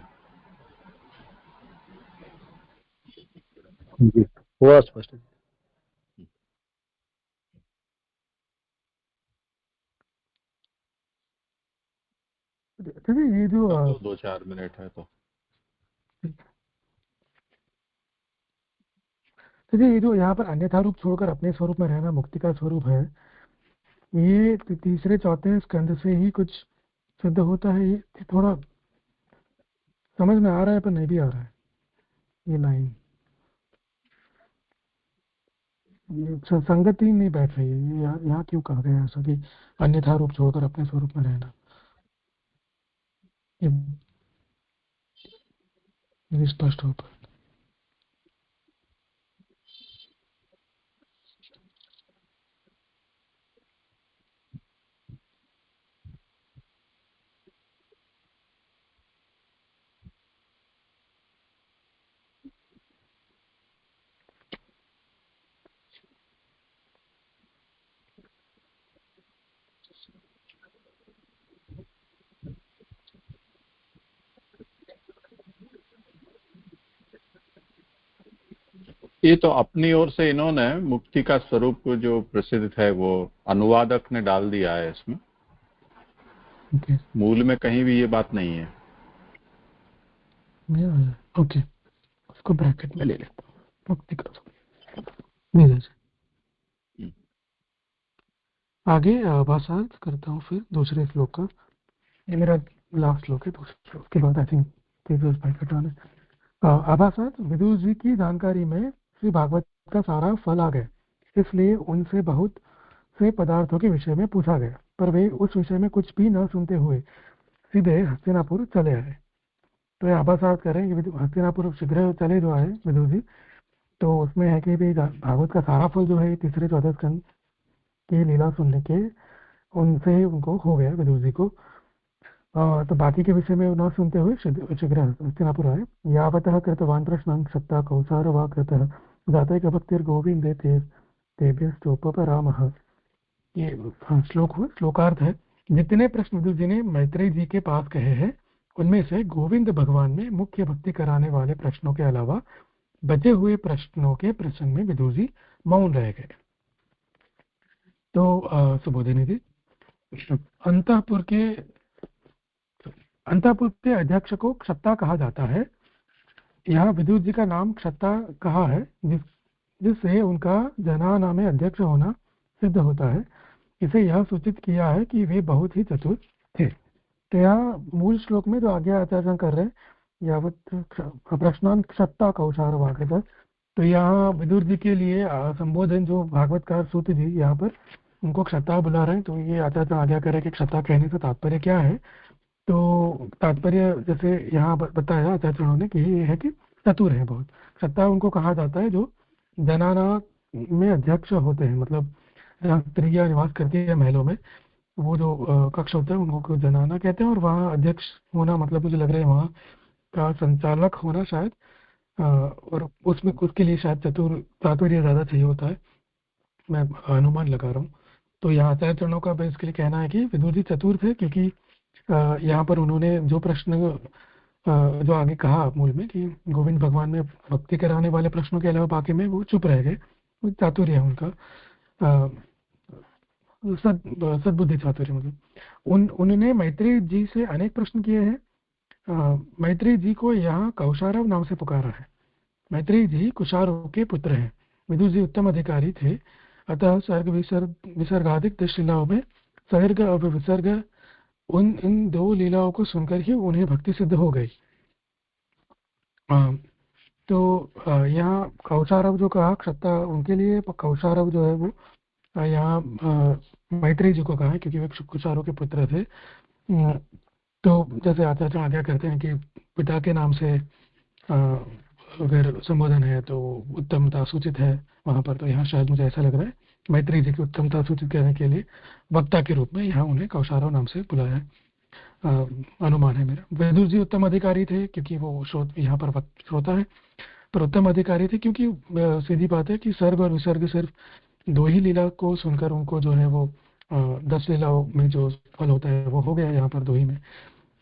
जी हुआ स्पष्ट। चलिए ये जो अब तो 2-4 मिनट है तो चलिए ये जो यहाँ पर अन्यथा रूप छोड़कर अपने स्वरूप में रहना मुक्ति का स्वरूप है, ये तीसरे चौथे स्कंद से ही कुछ सिद्ध होता है। ये थोड़ा समझ में आ रहा है पर नहीं भी आ रहा है ये लाइन, ये संगति नहीं बैठ रही है। ये यहाँ क्यों कहा गया ऐसा कि अन्यथा रूप छोड़कर अपने स्वरूप में रहना, ये स्पष्ट हो पाए। ये तो अपनी ओर से इन्होंने मुक्ति का स्वरूप जो प्रसिद्ध है वो अनुवादक ने डाल दिया है इसमें। ओके मूल में कहीं भी ये बात नहीं है। ओके, उसको ब्रैकेट में ले लेता हूँ, मुक्ति का स्वरूप। आगे आभासार्थ करता हूँ, फिर दूसरे श्लोक का, ये मेरा लास्ट श्लोक है, दूसरे श्लोक के बाद आई थिंक प्रीवियस बाइक हटाना। आभासार्थ विदुर जी की जानकारी में श्री भागवत का सारा फल आ गया, इसलिए उनसे बहुत से पदार्थों के विषय में पूछा गया, पर वे उस विषय में कुछ भी न सुनते हुए सीधे हस्तिनापुर चले आए। तो ये आभासार्थ करें कि हस्तिनापुर शीघ्र चले जो आए विदुर जी, तो उसमें है कि भाई भागवत का सारा फल जो है तीसरे चौथे स्कंद की लीला सुनने के उनसे ही उनको हो गया विदुर जी को। तो बाकी के विषय में न सुनते हुए शीघ्र हस्तिनापुर आए। यावतः कृतवान् प्रश्नं क्षत्ता कौसार वा कृतः जातैकभक्तिर्गोविन्दे तेभ्यश्चोपपरामः। ये श्लोक हुआ, श्लोकार्थ है। जितने प्रश्न विदुर जी ने मैत्रेय जी के पास कहे हैं उनमें से गोविंद भगवान में मुख्य भक्ति कराने वाले प्रश्नों के अलावा बचे हुए प्रश्नों के प्रसंग में विदुर जी मौन रह गए। तो सुबोधिनी जी, अंतःपुर के अध्यक्ष को क्षत्ता कहा जाता है। यहाँ विदुर जी का नाम क्षत्ता कहा है जिससे उनका जनाना में अध्यक्ष होना सिद्ध होता है। इसे यह सूचित किया है कि वे बहुत ही चतुर थे। तो यहाँ मूल श्लोक में जो आज्ञा आचरण कर रहे हैं, यावत प्रश्नान क्षत्ता कौशार वाकृत, तो यहाँ विदुर जी के लिए संबोधन जो भागवतकार सूत जी यहाँ पर उनको क्षत्ता बुला रहे हैं। तो ये आचार्य आज्ञा करे कि क्षत्ता कहने से तात्पर्य क्या है। तो तात्पर्य जैसे यहाँ बताया आचार्यों ने कि ये है कि चतुर है बहुत। क्षत्ता उनको कहा जाता है जो जनाना में अध्यक्ष होते हैं, मतलब जहाँ स्त्रियाँ निवास करती है महलों में, वो जो कक्ष होता है उनको जनाना कहते हैं। और वहाँ अध्यक्ष होना मतलब मुझे लग रहा है वहाँ का संचालक होना शायद, और उसमें उसके लिए शायद चतुर चातुर्य ज़्यादा चाहिए होता है, मैं अनुमान लगा रहा हूँ। तो यहाँ आचार्य चरणों का बेसिकली कहना है कि विदुर जी चतुर थे, क्योंकि यहाँ पर उन्होंने जो प्रश्न जो आगे कहा मूल में कि गोविंद भगवान में भक्ति कराने वाले प्रश्नों के अलावा बाकी में वो चुप रह गए, वो चातुर्य है उनका। सद्बुद्धि चातुर्य मतलब उन्होंने मैत्रेय जी से अनेक प्रश्न किए हैं। मैत्रेय जी को यहाँ कौशारव नाम से पुकारा है। मैत्रेय जी कुशारव के पुत्र हैं। विदुर जी उत्तम अधिकारी थे, अतः सर्ग विसर्गादिक 10 लीलाओं में सर्ग और विसर्ग इन 2 लीलाओं को सुनकर ही उन्हें भक्ति सिद्ध हो गई। तो यहाँ कौशारव जो कहा क्षत्ता उनके लिए, कौशारव जो है वो यहाँ मैत्रेय जी को कहा है क्योंकि वे कुशारव के पुत्र थे। तो जैसे आचार्य आज्ञा करते हैं कि पिता के नाम से अगर संबोधन है तो उत्तमता सूचित है वहां पर, तो यहाँ शायद मुझे ऐसा लग रहा है मैत्रेय जी की उत्तमता सूचित करने के लिए वक्ता के रूप में यहाँ उन्हें कौशारव नाम से बुलाया है, अनुमान है मेरा। विदुर जी उत्तम अधिकारी थे क्योंकि वो यहाँ पर श्रोता है, पर उत्तम अधिकारी थे क्योंकि सीधी बात है कि सर्ग और विसर्ग सिर्फ 2 ही लीला को सुनकर उनको जो है वो 10 लीलाओं में जो फल होता है वो हो गया यहाँ पर 2 ही में।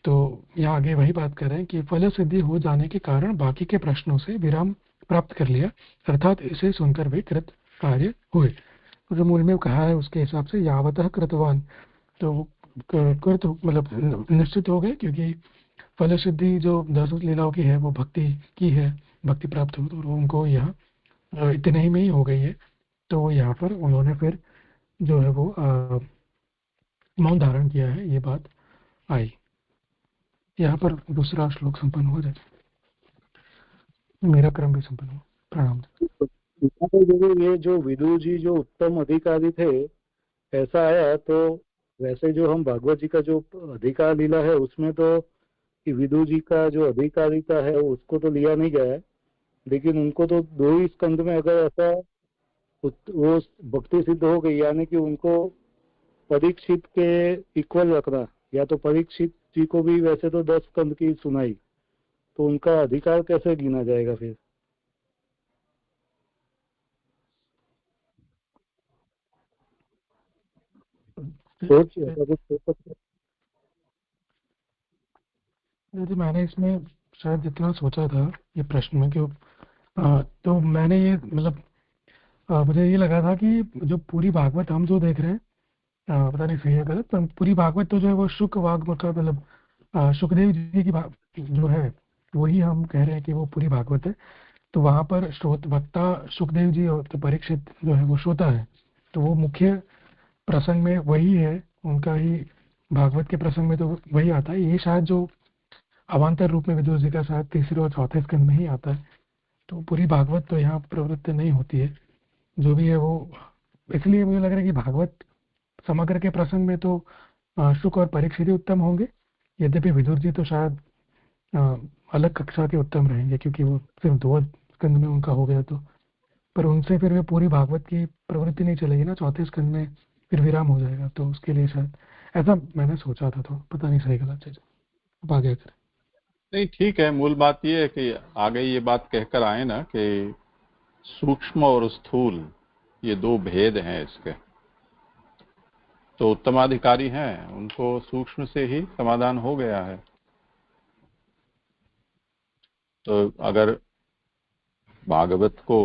तो यहाँ आगे वही बात कर रहे हैं कि फल सिद्धि हो जाने के कारण बाकी के प्रश्नों से विराम प्राप्त कर लिया, अर्थात इसे सुनकर वे कृत कार्य हुए। तो जो मूल में कहा है उसके हिसाब से यावतः कृतवान, तो कृत मतलब निश्चित हो गए क्योंकि फल सिद्धि जो 10 लीलाओं की है वो भक्ति की है, भक्ति प्राप्त हो तो उनको यहाँ इतने ही में ही हो गई है। तो यहाँ पर उन्होंने फिर जो है वो मौन धारण किया है, ये बात आई। यहाँ पर दूसरा श्लोक संपन्न हो जाए, मेरा क्रम भी संपन्न हो। प्रणाम। यहाँ पे देखो ये जो विदुर जी जो उत्तम अधिकारी थे ऐसा आया, तो वैसे जो हम भागवत जी का जो अधिकार लीला है उसमें तो कि विदुर जी का जो अधिकारिता है उसको तो लिया नहीं गया है, लेकिन उनको तो 2 ही स्कंद में अगर ऐसा वो भक्ति सिद्ध हो गई, यानी कि उनको परीक्षित के इक्वल रखना, या तो परीक्षित जी को भी वैसे तो 10 स्कंद की सुनाई, तो उनका अधिकार कैसे गिना जाएगा फिर? यदि मैंने इसमें शायद जितना सोचा था ये प्रश्न में कि तो मैंने ये मतलब मुझे ये लगा था कि जो पूरी भागवत हम जो देख रहे हैं, पता नहीं सही है गलत, पर पूरी भागवत तो जो है वो शुक वाग्म का मतलब सुखदेव जी की जो है वही हम कह रहे हैं कि वो पूरी भागवत है। तो वहां पर श्रोत वक्ता सुखदेव जी और तो परीक्षित जो है वो श्रोता है, तो वो मुख्य प्रसंग में वही है, उनका ही भागवत के प्रसंग में तो वही आता है। ये शायद जो अवान्तर रूप में विदुर जी का शायद तीसरे और चौथे स्कंद में ही आता है। तो पूरी भागवत तो यहाँ प्रवृत्त नहीं होती है, जो भी है वो। इसलिए मुझे लग रहा है कि भागवत समग्र के प्रसंग में तो शुक और परीक्षित ही उत्तम होंगे, यद्यपि विदुर जी तो शायद अलग कक्षा के उत्तम रहेंगे क्योंकि वो सिर्फ 2 स्कंद में उनका हो गया। तो पर उनसे फिर वे पूरी भागवत की प्रवृत्ति नहीं चलेगी ना, चौथे स्कंद में फिर विराम हो जाएगा, तो उसके लिए शायद ऐसा मैंने सोचा था। तो पता नहीं सही गलत चीज, अब आगे करें। नहीं, ठीक है। मूल बात ये है कि आगे ये बात कहकर आए ना कि सूक्ष्म और स्थूल ये 2 भेद हैं इसके। तो उत्तमाधिकारी हैं, उनको सूक्ष्म से ही समाधान हो गया है। तो अगर भागवत को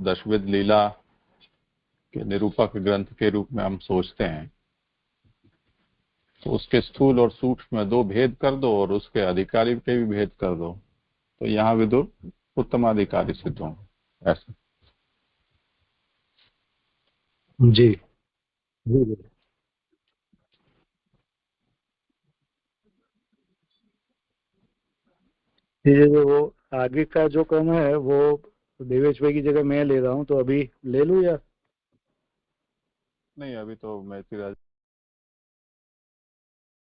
दशविध लीला के निरूपक ग्रंथ के रूप में हम सोचते हैं तो उसके स्थूल और सूक्ष्म में 2 भेद कर दो और उसके अधिकारी के भी भेद कर दो, तो यहाँ विदुर उत्तमाधिकारी सिद्ध होंगे। ऐसा जी जी। ये जो वो आगे का जो क्रम है वो देवेश भाई की जगह मैं ले रहा हूँ, तो अभी ले लूँ या नहीं, अभी तो मैं